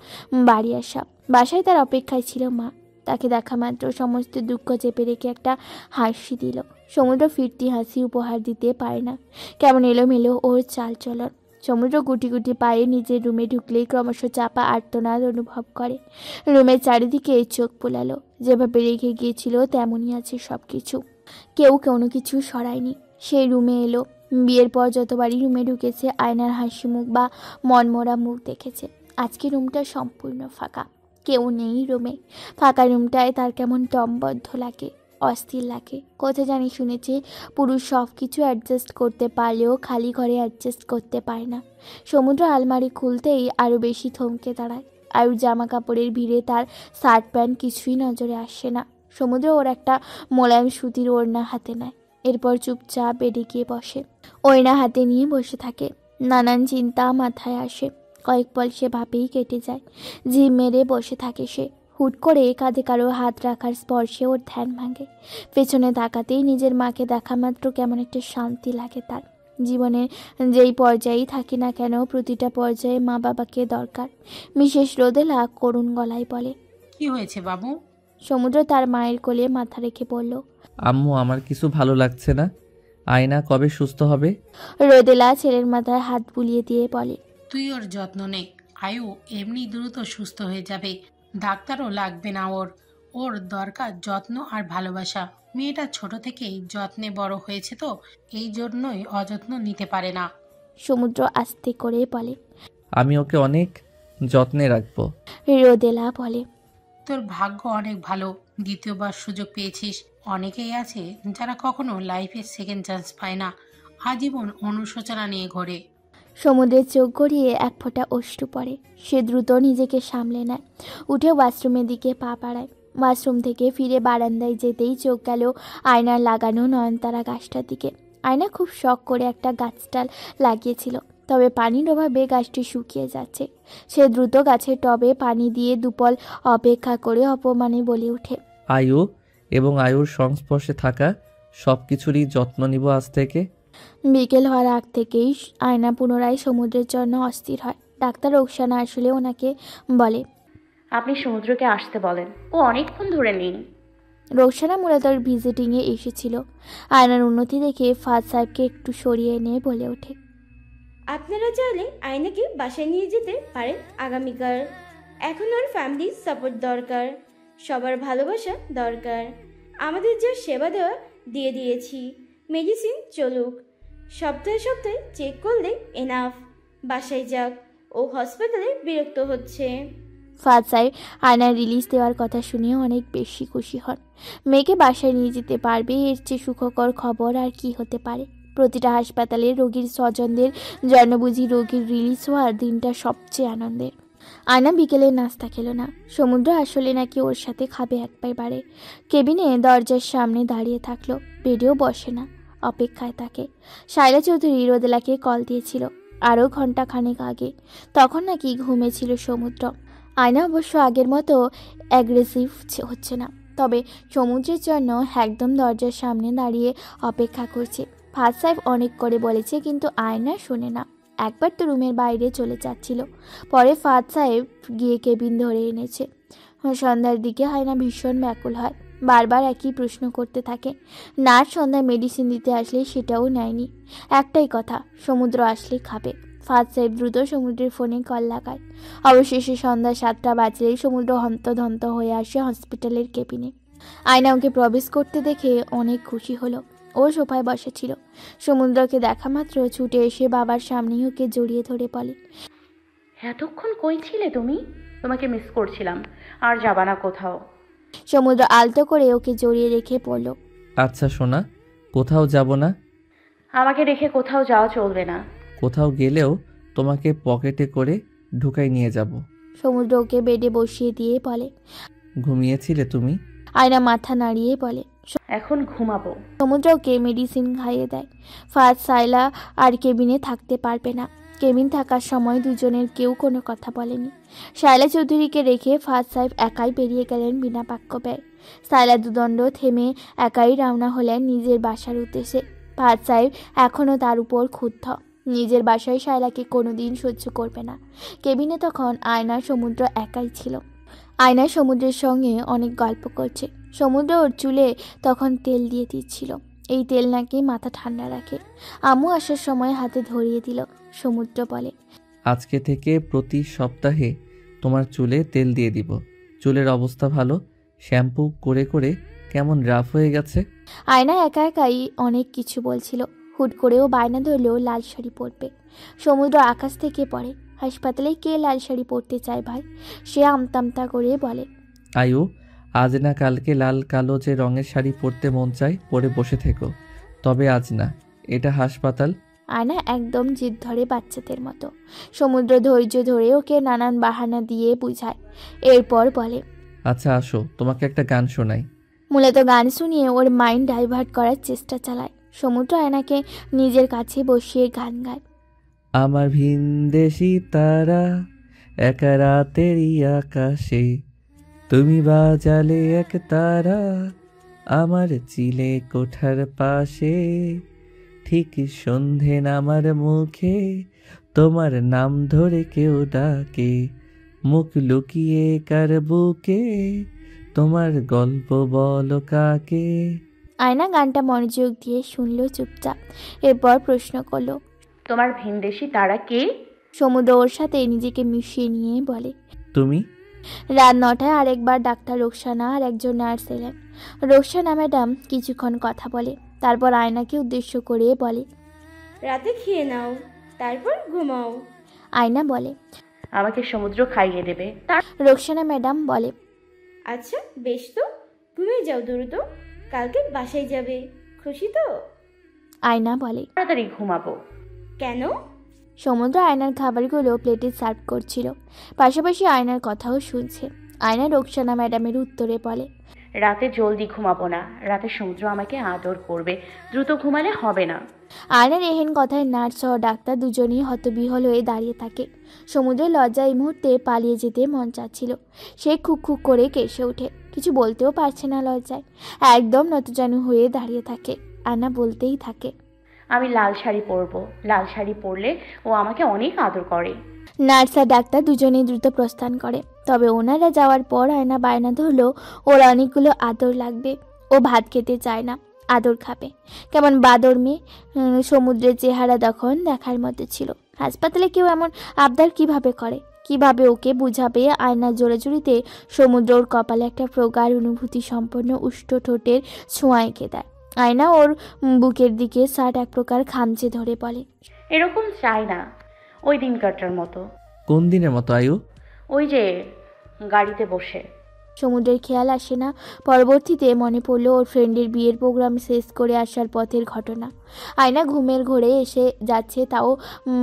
বাড়ি আসা। বাসায় তার অপেক্ষায় ছিল মা। তাকে দেখা মাত্র সমস্ত দুঃখ চেপে রেখে একটা হাসি দিল। সমুদ্র ফিরতি হাসি উপহার দিতে পারে না। কেমন এলোমেলো ওর চাল চলন। সমুদ্র গুটি গুটি পায়ে নিজের রুমে ঢুকলেই ক্রমশ চাপা আর্তনাদ অনুভব করে। রুমের চারিদিকে চোখ পোলালো। যেভাবে রেখে গিয়েছিল তেমনই আছে সব কিছু। কেউ কোনো কিছু সরায়নি। সেই রুমে এলো। বিয়ের পর যতবারই রুমে ঢুকেছে আয়নার হাসি মুখ বা মনমরা মুখ দেখেছে। আজকে রুমটা সম্পূর্ণ ফাঁকা। কেউ নেই রুমে। ফাঁকা রুমটায় তার কেমন দমবদ্ধ লাগে, অস্থির লাগে। কোথায় জানি শুনেছে পুরুষ সব কিছু অ্যাডজাস্ট করতে পারলেও খালি ঘরে অ্যাডজাস্ট করতে পারে না। সমুদ্র আলমারি খুলতেই আরও বেশি থমকে দাঁড়ায়। আয়ুর জামা কাপড়ের ভিড়ে তার শার্ট প্যান্ট কিছুই নজরে আসে না। সমুদ্র ওর একটা মোলায়েম সুতির ওড়না হাতে নেয়। এরপর চুপচাপ বেডে গিয়ে বসে। ওড়না হাতে নিয়ে বসে থাকে। নানান চিন্তা মাথায় আসে। কয়েক পল সে ভাবেই কেটে যায়। ঝিম মেরে বসে থাকে সে। হুট করে কাঁধে কারো হাত রাখার স্পর্শে ওর ধ্যান ভাঙে। পেছনে তাকাতেই নিজের মাকে দেখা মাত্র কেমন একটা শান্তি লাগে তার। জীবনের যেই পর্যায়েই থাকি না কেন প্রতিটা পর্যায়ে মা বাবাকে দরকার। মিসেস রোদেলা করুণ গলায় বলে, কি হয়েছে বাবু? সমুদ্র তার মায়ের কোলে মাথা রেখে বলল, আম্মু, আমার কিছু ভালো লাগছে না। আয়না কবে সুস্থ হবে? রোদেলা ছেলের মাথায় হাত বুলিয়ে দিয়ে বলে, তুই ওর যত্ন নে। আয়ু এমনি দ্রুত সুস্থ হয়ে যাবে। ডাক্তারও লাগবে না ওর। ওর দরকার যত্ন আর ভালোবাসা। মেয়েটা ছোট থেকেই যত্নে বড় হয়েছে, তো এই জন্যই অযত্ন নিতে পারে না। সমুদ্র আস্তে করে বলে, আমি ওকে অনেক যত্নে রাখবো। রোদেলা বলে। তোর ভাগ্য অনেক ভালো, দ্বিতীয়বার সুযোগ পেয়েছিস। অনেকেই আছে যারা কখনো লাইফে সেকেন্ড চান্স পায় না, আজীবন অনুশোচনা নিয়ে ঘোরে। সমুদ্রের চোখ গড়িয়ে এক ফোঁটা অশ্রু পড়ে। সে দ্রুত নিজেকে সামলে নেয়, উঠে ওয়াশরুমের দিকে পা বাড়ায়। ওয়াশরুম থেকে ফিরে বারান্দায় যেতেই চোখ গেল আয়নার লাগানো নয়নতারা গাছটার দিকে। আয়না খুব শখ করে একটা গাছটাল লাগিয়েছিল, তবে পানির অভাবে গাছটি শুকিয়ে যাচ্ছে। সে দ্রুত গাছের টবে পানি দিয়ে দুপল অপেক্ষা করে অপমানে বলে ওঠে, আয়ু এবং আয়ুর সংস্পর্শে থাকা সব কিছুরই যত্ন নিব আজ থেকে। বিকেল হওয়ার আগ থেকেই আয়না পুনরায় সমুদ্রের জন্য অস্থির হয়। ডাক্তার রোকসানা আসলে ওনাকে বলে, আপনি সমুদ্রকে আসতে বলেন, ও অনেকক্ষণ ধরে নেই। রোকসানা মূলত ভিজিটিংয়ে এসেছিল। আয়নার উন্নতি দেখে ফাদ সাহেবকে একটু সরিয়ে এনে বলে ওঠে, আপনারা চাইলে আয়নাকে বাসায় নিয়ে যেতে পারেন আগামীকাল। এখন ওর ফ্যামিলির সাপোর্ট দরকার, সবার ভালোবাসা দরকার। আমাদের যা সেবা দেওয়া দিয়ে দিয়েছি, মেডিসিন চলুক, সপ্তাহে সপ্তাহে চেক করলে এনাফ। বাসায় যাক, ও হসপিটালে বিরক্ত হচ্ছে। ফাদ সাহেব আয়নার রিলিজ দেওয়ার কথা শুনেও অনেক বেশি খুশি হন। মেয়েকে বাসায় নিয়ে যেতে পারবে, এর চেয়ে সুখকর খবর আর কি হতে পারে। প্রতিটা হাসপাতালে রোগীর স্বজনদের জন্য বুঝি রোগীর রিলিজ হওয়ার দিনটা সবচেয়ে আনন্দের। আয়না বিকেলে নাস্তা খেলো না। সমুদ্র আসলে নাকি ওর সাথে খাবে একবারে। কেবিনে দরজার সামনে দাঁড়িয়ে থাকলো, বেডেও বসে না, অপেক্ষায় থাকে। শায়লা চৌধুরী রোদেলাকে কল দিয়েছিল আরও ঘন্টাখানেক আগে, তখন নাকি ঘুমেছিল সমুদ্র। আয়না অবশ্য আগের মতো অ্যাগ্রেসিভ হচ্ছে না, তবে সমুদ্রের জন্য একদম দরজার সামনে দাঁড়িয়ে অপেক্ষা করছে। ফাদ সাহেব অনেক করে বলেছে, কিন্তু আয়না শোনে না। একবার তো রুমের বাইরে চলে যাচ্ছিল, পরে ফাদ সাহেব গিয়ে কেবিন ধরে এনেছে। সন্ধ্যার দিকে আয়না ভীষণ ব্যাকুল হয়, বারবার একই প্রশ্ন করতে থাকে। নার্স সন্ধ্যায় মেডিসিন দিতে আসলে সেটাও নেয়নি। একটাই কথা, সমুদ্র আসলে খাবে। ফাদ সাহেব দ্রুত সমুদ্রের ফোনে কল লাগায়। অবশেষে সন্ধ্যা 7টা বাজলেই সমুদ্র হন্তদন্ত হয়ে আসে হসপিটালের কেবিনে। আয়না ওকে প্রবেশ করতে দেখে অনেক খুশি হলো। ও সোফায় বসা ছিল। সমুদ্রকে দেখা মাত্র ছুটে এসে বাবার সামনেই ওকে জড়িয়ে ধরে বলে, এতক্ষণ কই ছিলে তুমি? তোমাকে মিস করছিলাম। আর যাবা না কোথাও? সমুদ্র আলতো করে ওকে জড়িয়ে রেখে পড়ল, আচ্ছা সোনা, কোথাও যাব না। আমাকে রেখে কোথাও যাওয়া চলবে না। কোথাও গেলেও তোমাকে পকেটে করে ঢুকাই নিয়ে যাব। সমুদ্র ওকে বেডে বসিয়ে দিয়ে বলে। ঘুমিয়েছিলে তুমি? আয়না মাথা নাড়িয়ে বলে। এখন ঘুমাবো। সমুদ্রকে মেডিসিন খাইয়ে দেয়। ফাদ সাইলা আর কেবিনে থাকতে পারবে না। কেবিন থাকার সময় দুজনের কেউ কোনো কথা বলেনি। শায়লা চৌধুরীকে রেখে ফাদ সাহেব একাই বেরিয়ে গেলেন বিনা বাক্য ব্যয়। সাইলা দুদণ্ড থেমে একাই রওনা হলেন নিজের বাসার উদ্দেশ্যে। ফাদ সাহেব এখনও তার উপর ক্ষুব্ধ। নিজের বাসায় শায়লাকে কোনোদিন সহ্য করবে না। কেবিনে তখন আয়না সমুদ্র একাই ছিল। আয়না সমুদ্রের সঙ্গে অনেক গল্প করছে। সমুদ্র ওর চুলে তখন তেল দিয়ে দিচ্ছিল। এই তেল নাকি মাথা ঠান্ডা রাখে। আম্মু আসার সময় হাতে ধরিয়ে দিল। সমুদ্র বলে, আজকে থেকে প্রতি সপ্তাহে তোমার চুলে তেল দিয়ে দিব। চুলের অবস্থা ভালো, শ্যাম্পু করে করে কেমন রাফ হয়ে গেছে। আয়না একা একাই অনেক কিছু বলছিল। হুট করেও বায়না ধরলেও লাল শাড়ি পরবে। সমুদ্র আকাশ থেকে পড়ে। হাসপাতালে কে লাল শাড়ি পরতে চায় ভাই? সে আমতামতা করে বলে, আয়ু, আজ না কালকে লাল কালো যে রঙের শাড়ি পরতে মন চায় পরে বসে থেকো, তবে আজ না, এটা হাসপাতাল। আয়না একদম জিদ ধরে বাচ্চাদের মতো। সমুদ্র ধৈর্য ধরে ওকে নানান বাহানা দিয়ে বুঝায়। এরপর বলে, আচ্ছা আসো, তোমাকে একটা গান শোনাই। মূলত গান শুনিয়ে ওর মাইন্ড ডাইভার্ট করার চেষ্টা চালায়। সমুদ্র আয়নাকে নিজের কাছে বসিয়ে গান গায়। আমার ভিনদেশি তারা একা রাতেরই আকাশে, তুমি বাজালে এক তারা আমার চিলে কোঠার পাশে, ঠিক সন্ধে নামার মুখে তোমার নাম ধরে কেউ ডাকে, মুখ লুকিয়ে কার বুকে তোমার গল্প বলো কাকে। আয়না গানটা মনোযোগ দিয়ে শুনলো চুপচাপ। এরপর প্রশ্ন করলো, তোমার ভিনদেশি তারা কে? সমুদ্র ওর সাথে নিজেকে মিশিয়ে নিয়ে বলে, তুমি? রাত 9টায় আরেকবার ডাক্তার রোকসানা আর একজন নার্স এলেন। রোকসানা ম্যাডাম কিছুক্ষণ কথা বলে, তারপর আয়নাকে উদ্দেশ্য করে বলে, রাতে খেয়ে নাও, তারপর ঘুমাও। আয়না বলে। আমাকে সমুদ্র খাইয়ে দেবে। রোকসানা ম্যাডাম বলে। আচ্ছা বেশ, তো তুমি যাও দ্রুত, কালকে বাসায় যাবে, খুশি তো? আয়না বলে। তাড়াতাড়ি ঘুমাবো। কেন? সমুদ্র আয়নার খাবারগুলো প্লেটে সার্ভ করছিল, পাশাপাশি আয়নার কথাও শুনছে। আয়না রোকসানা ম্যাডামের উত্তরে বলে, রাতে জলদি ঘুমাবো না, রাতে সমুদ্র আমাকে আদর করবে, দ্রুত ঘুমালে হবে না। আয়নার এহেন কথায় নার্স ও ডাক্তার দুজনেই হতবিহল হয়ে দাঁড়িয়ে থাকে। সমুদ্রের লজ্জা এই মুহূর্তে পালিয়ে যেতে মন চাচ্ছিল। সে খুক খুক করে কেসে ওঠে, কিছু বলতেও পারছে না লজ্জায়, একদম নতজানু হয়ে দাঁড়িয়ে থাকে। আয়না বলতেই থাকে, আমি লাল শাড়ি পরবো, লাল শাড়ি পরলে ও আমাকে অনেক আদর করে। নার্স আর ডাক্তার দুজনেই দ্রুত প্রস্থান করে। তবে ওনারা যাওয়ার পর আয়না বায়না ধরলো ওর অনেকগুলো আদর লাগবে। ও ভাত খেতে চায় না, আদর খাবে। কেমন বাদর মেয়ে। সমুদ্রের চেহারা তখন দেখার মতো ছিল। হাসপাতালে কেউ এমন আবদার কিভাবে করে, কিভাবে ওকে বুঝাবে? আয়না জোরে জোরিতে সমুদ্র ওর কপালে একটা প্রগাঢ় অনুভূতি সম্পন্ন উষ্ঠ ঠোঁটের ছোঁয়া এঁকে দেয়। আয়না ওর বুকের দিকে শার্ট এক প্রকার খামচে ধরে বলে, এরকম চাই না, ওই দিন কাটার মতো। কোন দিনের মতো আয়ু? ওই যে গাড়িতে বসে। সমুদ্রের খেয়াল আসে না। পরবর্তীতে মনে পড়ল ওর ফ্রেন্ডের বিয়ের প্রোগ্রাম শেষ করে আসার পথের ঘটনা। আয়না ঘুমের ঘোরে এসে যাচ্ছে, তাও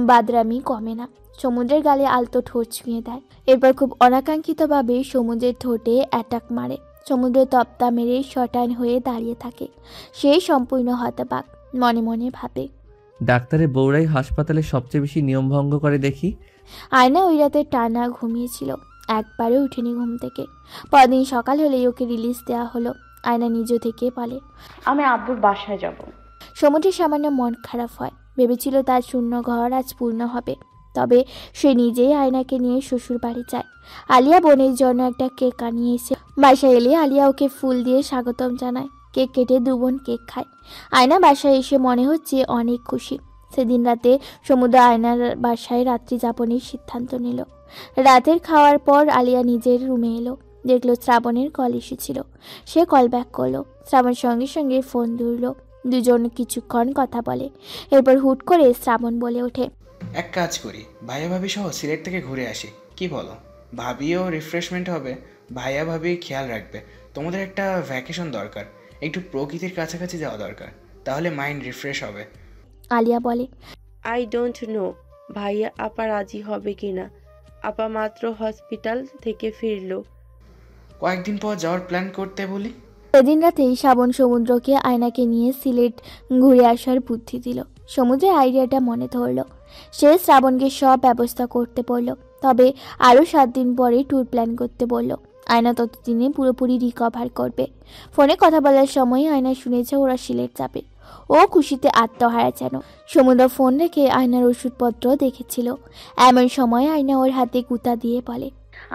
বাদরামি কমে না। সমুদ্রের গালে আলতো ঠোঁট ছুঁয়ে দেয়। এরপর খুব অনাকাঙ্ক্ষিতভাবে সমুদ্রের ঠোঁটে অ্যাটাক মারে। সমুদ্র তপ্তা মেরে শটান হয়ে দাঁড়িয়ে থাকে। সে সম্পূর্ণ হতবাক, মনে মনে ভাবে, ডাক্তারের বউরাই হাসপাতালে সবচেয়ে বেশি নিয়ম ভঙ্গ করে দেখি। আয়না ওই রাতে টানা ঘুমিয়েছিল, একবারে উঠেনি ঘুম থেকে। পরদিন সকাল হলেই ওকে রিলিজ দেওয়া হলো। আয়না নিজ থেকে বলে, আমি আব্বুর বাসায় যাব। সমুদ্রের সামান্য মন খারাপ হয়। ভেবেছিল তার শূন্য ঘর আজ পূর্ণ হবে। তবে সে নিজেই আয়নাকে নিয়ে শ্বশুর বাড়ি যায়। আলিয়া বোনের জন্য একটা কেক আনিয়ে এসে বাসায় এলে আলিয়া ওকে ফুল দিয়ে স্বাগতম জানায়। কেক কেটে দু বোন কেক খায়। আয়না বাসায় এসে মনে হচ্ছে অনেক খুশি। সেদিন রাতে সমুদ্র আয়নার বাসায় রাত্রি যাপনের সিদ্ধান্ত নিল। রাতের খাওয়ার পর আলিয়া নিজের রুমে এলো, দেখলো শ্রাবণের কল এসেছিল। সে কল ব্যাক করলো। শ্রাবণ সঙ্গে সঙ্গে ফোন ধরলো। দুজন কিছুক্ষণ কথা বলে। এরপর হুট করে শ্রাবণ বলে ওঠে, এক কাজ করি, ভাইয়া ভাবি সহ সিলেট থেকে ঘুরে আসি, কি বলো? ভাবিও রিফ্রেশমেন্ট হবে, ভাইয়া ভাবি খেয়াল রাখবে। তোমাদের একটা ভ্যাকেশন দরকার, একটু প্রকৃতির কাছাকাছি যাওয়া দরকার, তাহলে মাইন্ড রিফ্রেশ হবে। আলিয়া বলে, আই ডোন্ট নো ভাইয়া আপা রাজি হবে কিনা। আপা মাত্র হসপিটাল থেকে ফিরলো। কয়েকদিন পর যাওয়ার প্ল্যান করতে বলি। সেদিন রাতেই শ্রাবণ সমুদ্রকে আয়নাকে নিয়ে সিলেট ঘুরে আসার বুদ্ধি দিল। সমুদ্রের আইডিয়াটা মনে ধরল। সে শ্রাবণকে সব ব্যবস্থা করতে বলল। তবে আরও 7 দিন পরে ট্যুর প্ল্যান করতে বলল। আয়না ততদিনে পুরোপুরি রিকভার করবে। ফোনে কথা বলার সময় আয়না শুনেছে ওরা সিলেট যাবে। ও খুশিতে আত্মহারা যেন। সমুদ্র ফোন রেখে আয়নার ওষুধপত্র দেখেছিল। এমন সময় আয়না ওর হাতে গুঁতা দিয়ে বলে,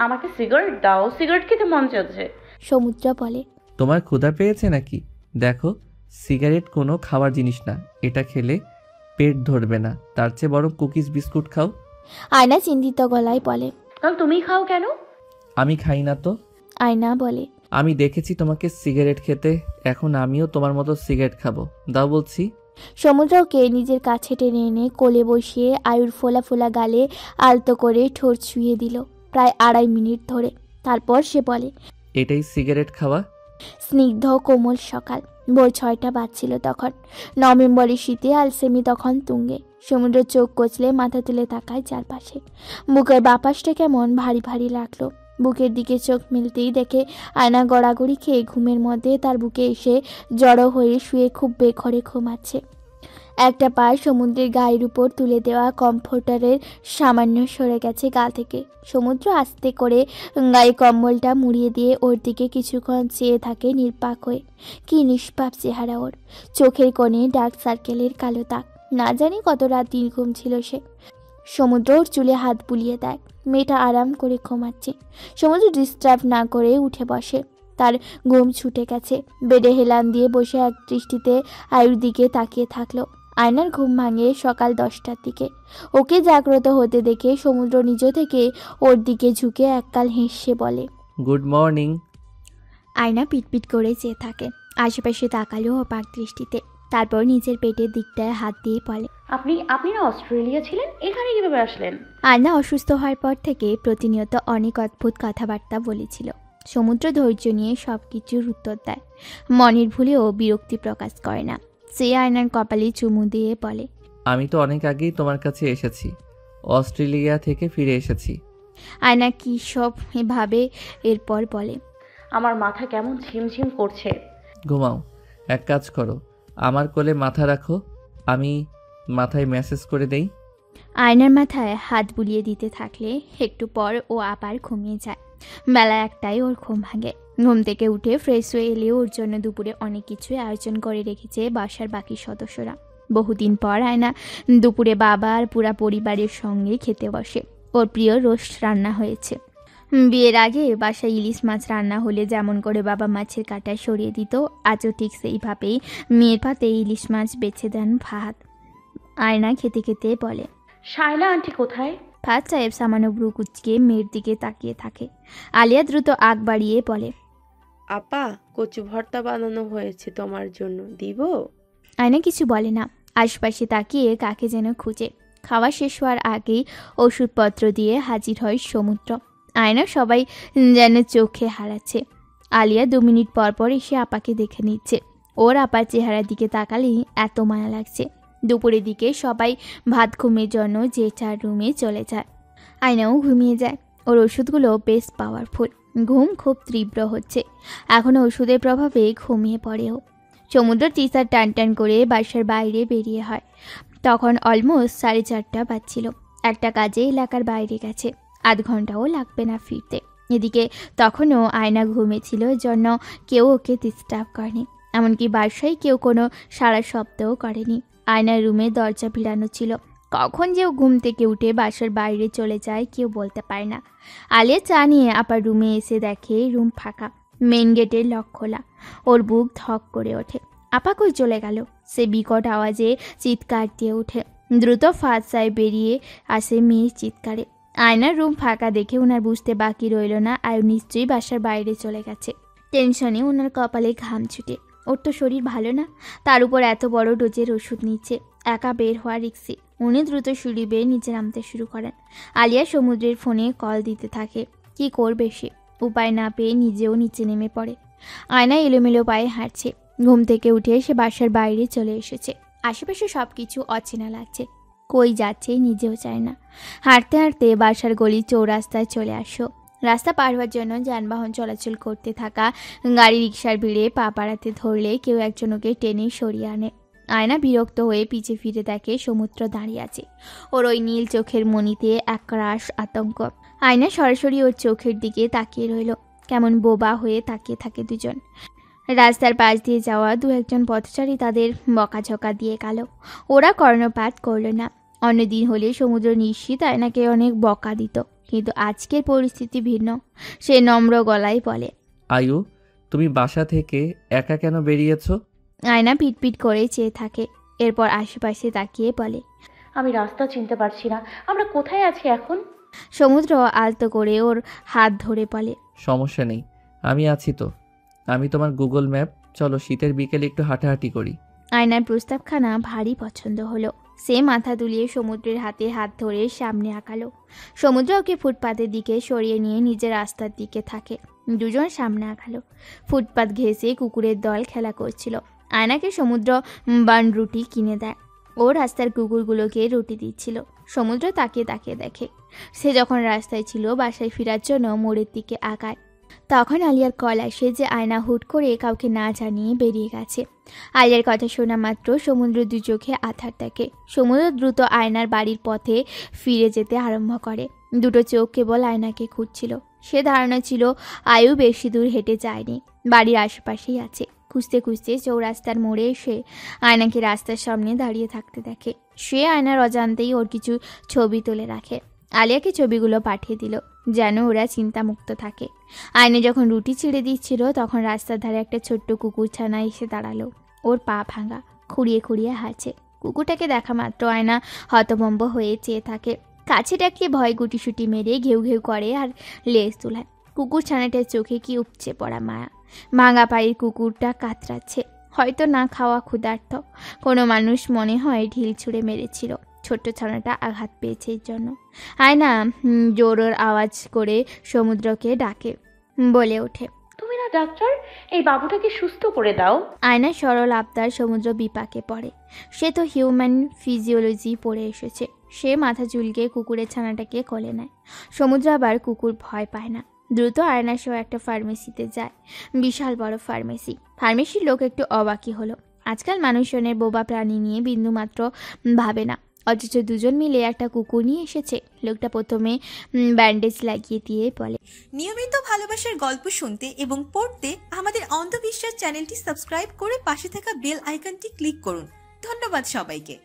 আমাকে সিগারেট দাও, সিগারেট খেতে মন চাচ্ছে। সমুদ্র বলে, তোমার ক্ষুধা পেয়েছে নাকি? দেখো, সিগারেট কোনো খাওয়ার জিনিস না, এটা খেলে পেট ধরবে না, তার চেয়ে বরং কুকিজ বিস্কুট খাও। আয়না চিন্তিত গলায় বলে, তাহলে তুমি খাও কেন? আমি খাই না তো। আয়না বলে, আমি দেখেছি তোমাকে সিগারেট খেতে, এখন আমিও তোমার মতো সিগারেট খাবো, দাও বলছি। সমুদ্রকে নিজের কাছে টেনে এনে কোলে বসিয়ে আয়ুর ফোলা ফোলা গালে আলতো করে ঠোঁট ছুঁয়ে দিল প্রায় 2.5 মিনিট ধরে। তারপর সে বলে, এটাই সিগারেট খাওয়া? স্নিগ্ধ কোমল সকাল, ভোর 6টা বাজছিল তখন। নভেম্বরের শীতে আলসেমি তখন তুঙ্গে। সমুদ্র চোখ কচলে মাথা তুলে তাকায় চারপাশে। বুকের বাপাসটা কেমন ভারী ভারী লাগলো। বুকের দিকে চোখ মিলতেই দেখে আয়না গড়াগড়ি খেয়ে ঘুমের মধ্যে তার বুকে এসে জড়ো হয়ে শুয়ে খুব বেঘরে ঘুমাচ্ছে। একটা পা সমুদ্রের গায়ের উপর তুলে দেওয়া কমফোর্টারের সামান্য সরে গেছে গা থেকে। সমুদ্র আস্তে করে গায়ে কম্বলটা মুড়িয়ে দিয়ে ওর দিকে কিছুক্ষণ চেয়ে থাকে নির্বাক হয়ে। কি নিষ্পাপ চেহারা ওর, চোখের কোণে ডার্ক সার্কেলের কালো দাগ। না জানি কত রাত নির্ঘুম ছিল সে। সমুদ্র ওর চুলে হাত বুলিয়ে দেয়। মেয়েটা আরাম করে ঘুমাচ্ছে। সমুদ্র ডিস্টার্ব না করে উঠে বসে। তার ঘুম ছুটে গেছে। বেডে হেলান দিয়ে বসে এক দৃষ্টিতে আয়ুর দিকে তাকিয়ে থাকলো। আয়নার ঘুম ভাঙে সকাল 10টার দিকে। ওকে জাগ্রত হতে দেখে সমুদ্র নিজ থেকে ওর দিকে ঝুঁকে এককাল হেসে বলে, গুড মর্নিং। আয়না পিটপিট করে চেয়ে থাকে। আশেপাশে তাকালো অবাক দৃষ্টিতে। তারপর নিজের পেটের দিকটায় হাত দিয়ে বলে, আপনি না অস্ট্রেলিয়া ছিলেন, এখানে কিভাবে আসলেন? আয়না অসুস্থ হওয়ার পর থেকে প্রতিনিয়ত অনেক অদ্ভুত কথাবার্তা বলেছিল। সমুদ্র ধৈর্য নিয়ে সব কিছুর উত্তর দেয়, মনের ভুলেও বিরক্তি প্রকাশ করে না। সে আয়নার কপালে চুমু দিয়ে বলে, আমি তো অনেক আগেই তোমার কাছে এসেছি, অস্ট্রেলিয়া থেকে ফিরে এসেছি। আয়না কি সব ভাবে, এরপর বলে, আমার মাথা কেমন ঝিমঝিম করছে। ঘুমাও, এক কাজ করো, আমার কোলে মাথা রাখো, আমি মাথায় ম্যাসেজ করে দেই। আয়নার মাথায় হাত বুলিয়ে দিতে থাকলে একটু পর ও আবার ঘুমিয়ে যায়। বেলা 1টায় ওর ঘুম ভাঙে। ঘুম থেকে উঠে ফ্রেশ হয়ে এলে ওর জন্য দুপুরে অনেক কিছুই আয়োজন করে রেখেছে বাসার বাকি সদস্যরা। বহুদিন পর আয়না দুপুরে বাবা আর পুরা পরিবারের সঙ্গে খেতে বসে। ওর প্রিয় রোস্ট রান্না হয়েছে। বিয়ের আগে বাসায় ইলিশ মাছ রান্না হলে যেমন করে বাবা মাছের কাঁটা সরিয়ে দিত, আজও ঠিক সেইভাবেই মেয়ের পাতে ইলিশ মাছ বেছে দেন ফাহাদ। আয়না খেতে খেতে বলে, শায়লা আন্টি কোথায়? ফাহাদ সাহেব সামান্য ব্রু কুচকে মেয়ের দিকে তাকিয়ে থাকে। আলিয়া দ্রুত আগ বাড়িয়ে বলে, আপা, কচু ভর্তা বানানো হয়েছে তোমার জন্য, দিব? আয়না কিছু বলে না, আশপাশে তাকিয়ে কাকে যেন খুঁজে। খাওয়া শেষ হওয়ার আগেই ওষুধপত্র দিয়ে হাজির হয় সমুদ্র। আয়না সবাই যেন চোখে হারাচ্ছে। আলিয়া 2 মিনিট পর পর এসে আপাকে দেখে নিচ্ছে। ওর আপার চেহারার দিকে তাকালেই এত মায়া লাগছে। দুপুরের দিকে সবাই ভাত ঘুমের জন্য যে 4 রুমে চলে যায়। আয়নাও ঘুমিয়ে যায়। ওর ওষুধগুলো বেশ পাওয়ারফুল, ঘুম খুব তীব্র হচ্ছে। এখনও ওষুধের প্রভাবে ঘুমিয়ে পড়েও। সমুদ্র টিসার টান টান করে বাসার বাইরে বেরিয়ে হয়। তখন অলমোস্ট 4:30 বাজছিল। একটা কাজে এলাকার বাইরে গেছে, আধ ঘন্টাও লাগবে না ফিরতে। এদিকে তখনও আয়না ঘুমেছিল, জন্য কেউ ওকে ডিস্টার্ব করেনি। এমনকি বাসায় কেউ কোনো সারা শব্দও করেনি। আয়নার রুমে দরজা ভিড়ানো ছিল। কখন যে ও ঘুম থেকে উঠে বাসার বাইরে চলে যায় কেউ বলতে পারে না। আলিয়া চা নিয়ে আপার রুমে এসে দেখে রুম ফাঁকা, মেন গেটের লক খোলা। ওর বুক ধক করে ওঠে। আপা কই চলে গেল? সে বিকট আওয়াজে চিৎকার দিয়ে ওঠে। দ্রুত ফাহাদ সাহেব বেরিয়ে আসে মেয়ের চিৎকারে। আয়নার রুম ফাঁকা দেখে ওনার বুঝতে বাকি রইল না আয়ু নিশ্চয়ই বাসার বাইরে চলে গেছে। টেনশনে ওনার কপালে ঘাম ছুটে। ওর তো শরীর ভালো না, তার উপর এত বড় ডোজের ওষুধ নিচ্ছে, একা বের হওয়া রিক্সি। উনি দ্রুত সিঁড়ি বেয়ে নিচে নামতে শুরু করেন। আলিয়া সমুদ্রের ফোনে কল দিতে থাকে। কি করবে সে? উপায় না পেয়ে নিজেও নিচে নেমে পড়ে। আয়না এলোমেলো পায়ে হাঁটছে। ঘুম থেকে উঠে সে বাসার বাইরে চলে এসেছে। আশেপাশে সব কিছু অচেনা লাগছে। কই যাচ্ছে নিজেও চায় না। হাঁটতে হাঁটতে বাসার গলি চৌরাস্তায় চলে আসো। রাস্তা পার হওয়ার জন্য যানবাহন চলাচল করতে থাকা গাড়ি রিক্সার ভিড়ে পা বাড়াতে ধরলে কেউ একজন ওকে টেনে সরিয়ে আনে। আয়না বিরক্ত হয়ে পিছে ফিরে দেখে সমুদ্র দাঁড়িয়ে আছে। ওর ওই নীল চোখের মণিতে একরাশ আতঙ্ক। আয়না সরাসরি ওর চোখের দিকে তাকিয়ে রইল। কেমন বোবা হয়ে তাকিয়ে থাকে দুজন। রাস্তার পাশ দিয়ে যাওয়া 2-1 পথচারী তাদের বকাঝকা দিয়ে গেল। ওরা কর্ণপাত করল না। অন্যদিন হলে সমুদ্র নিশ্চিত আয়নাকে অনেক বকা দিত, কিন্তু আজকের পরিস্থিতি ভিন্ন। সে নম্র গলায় বলে, আয়ু, তুমি বাসা থেকে একা কেন বেরিয়েছো? আয়না পিটপিট করে চেয়ে থাকে। এরপর আশেপাশে তাকিয়ে বলে, আমি রাস্তা চিনতে পারছি না, আমরা কোথায় আছি এখন? সমুদ্র আলতো করে ওর হাত ধরে বলে, সমস্যা নেই, আমি আছি তো। আমি তোমার গুগল ম্যাপ, চলো শীতের বিকেলে একটু হাঁটাহাঁটি করি। আয়নার প্রস্তাবখানা ভারী পছন্দ হলো। সে মাথা দুলিয়ে সমুদ্রের হাতে হাত ধরে সামনে আঁকালো। সমুদ্র ওকে ফুটপাতের দিকে সরিয়ে নিয়ে নিজের রাস্তার দিকে থাকে। দুজন সামনে আঁকালো। ফুটপাত ঘেঁষে কুকুরের দল খেলা করছিল। আয়নাকে সমুদ্র বান রুটি কিনে দেয়। ও রাস্তার কুকুরগুলোকে রুটি দিচ্ছিল। সমুদ্র তাকিয়ে তাকিয়ে দেখে। সে যখন রাস্তায় ছিল বাসায় ফেরার জন্য মোড়ের দিকে আগায়, তখন আলিয়ার কল আসে যে আয়না হুট করে কাউকে না জানিয়ে বেরিয়ে গেছে। আলিয়ার কথা শোনা মাত্র সমুদ্র 2 চোখে আধার দেখে। সমুদ্র দ্রুত আয়নার বাড়ির পথে ফিরে যেতে আরম্ভ করে। 2 চোখ কেবল আয়নাকে খুঁজছিল। সে ধারণা ছিল আয়ু বেশি দূর হেঁটে যায়নি, বাড়ির আশেপাশেই আছে। খুঁজতে খুঁজতে চৌরাস্তার মোড়ে এসে আয়নাকে রাস্তার সামনে দাঁড়িয়ে থাকতে দেখে। সে আয়নার অজান্তেই ওর কিছু ছবি তুলে রাখে। আলিয়াকে ছবিগুলো পাঠিয়ে দিল, যেন ওরা চিন্তামুক্ত থাকে। আয়না যখন রুটি ছিঁড়ে দিচ্ছিল তখন রাস্তার ধারে একটা ছোট্ট কুকুরছানা এসে দাঁড়ালো। ওর পা ভাঙা, খুঁড়িয়ে খুঁড়িয়ে হাঁটছে। কুকুরটাকে দেখা মাত্র আয়না হতভম্ব হয়ে চেয়ে থাকে। কাছে ডাকলে ভয় গুটিসুটি মেরে ঘেউ ঘেউ করে আর লেজ তুলায়। কুকুরছানাটার চোখে কি উপচে পড়া মায়া। ভাঙা পায়ের কুকুরটা কাতরাচ্ছে। হয়তো না খাওয়া ক্ষুধার্ত। কোনো মানুষ মনে হয় ঢিল ছুঁড়ে মেরেছিল। ছোট্ট ছানাটা আঘাত পেয়েছে এর জন্য। আয়না জোরের আওয়াজ করে সমুদ্রকে ডাকে, বলে ওঠে, তুমি না ডাক্তার, এই বাবুটাকে সুস্থ করে দাও। আয়না সরল আবদার। সমুদ্র বিপাকে পড়ে। সে তো হিউম্যান ফিজিওলজি পড়ে এসেছে। সে মাথা চুলকে কুকুরের ছানাটাকে কোলে নেয়। সমুদ্র আবার কুকুর ভয় পায় না। দ্রুত আয়না সহ একটা ফার্মেসিতে যায়। বিশাল বড় ফার্মেসি। ফার্মেসির লোক একটু অবাকই হলো। আজকাল মানুষজনের বোবা প্রাণী নিয়ে বিন্দুমাত্র ভাবে না, অথচ দুজন মিলে একটা কুকুর নিয়ে এসেছে। লোকটা প্রথমে ব্যান্ডেজ লাগিয়ে দিয়ে বলে, নিয়মিত ভালোবাসার গল্প শুনতে এবং পড়তে আমাদের অন্ধবিশ্বাস চ্যানেলটি সাবস্ক্রাইব করে পাশে থাকা বেল আইকনটি ক্লিক করুন। ধন্যবাদ সবাইকে।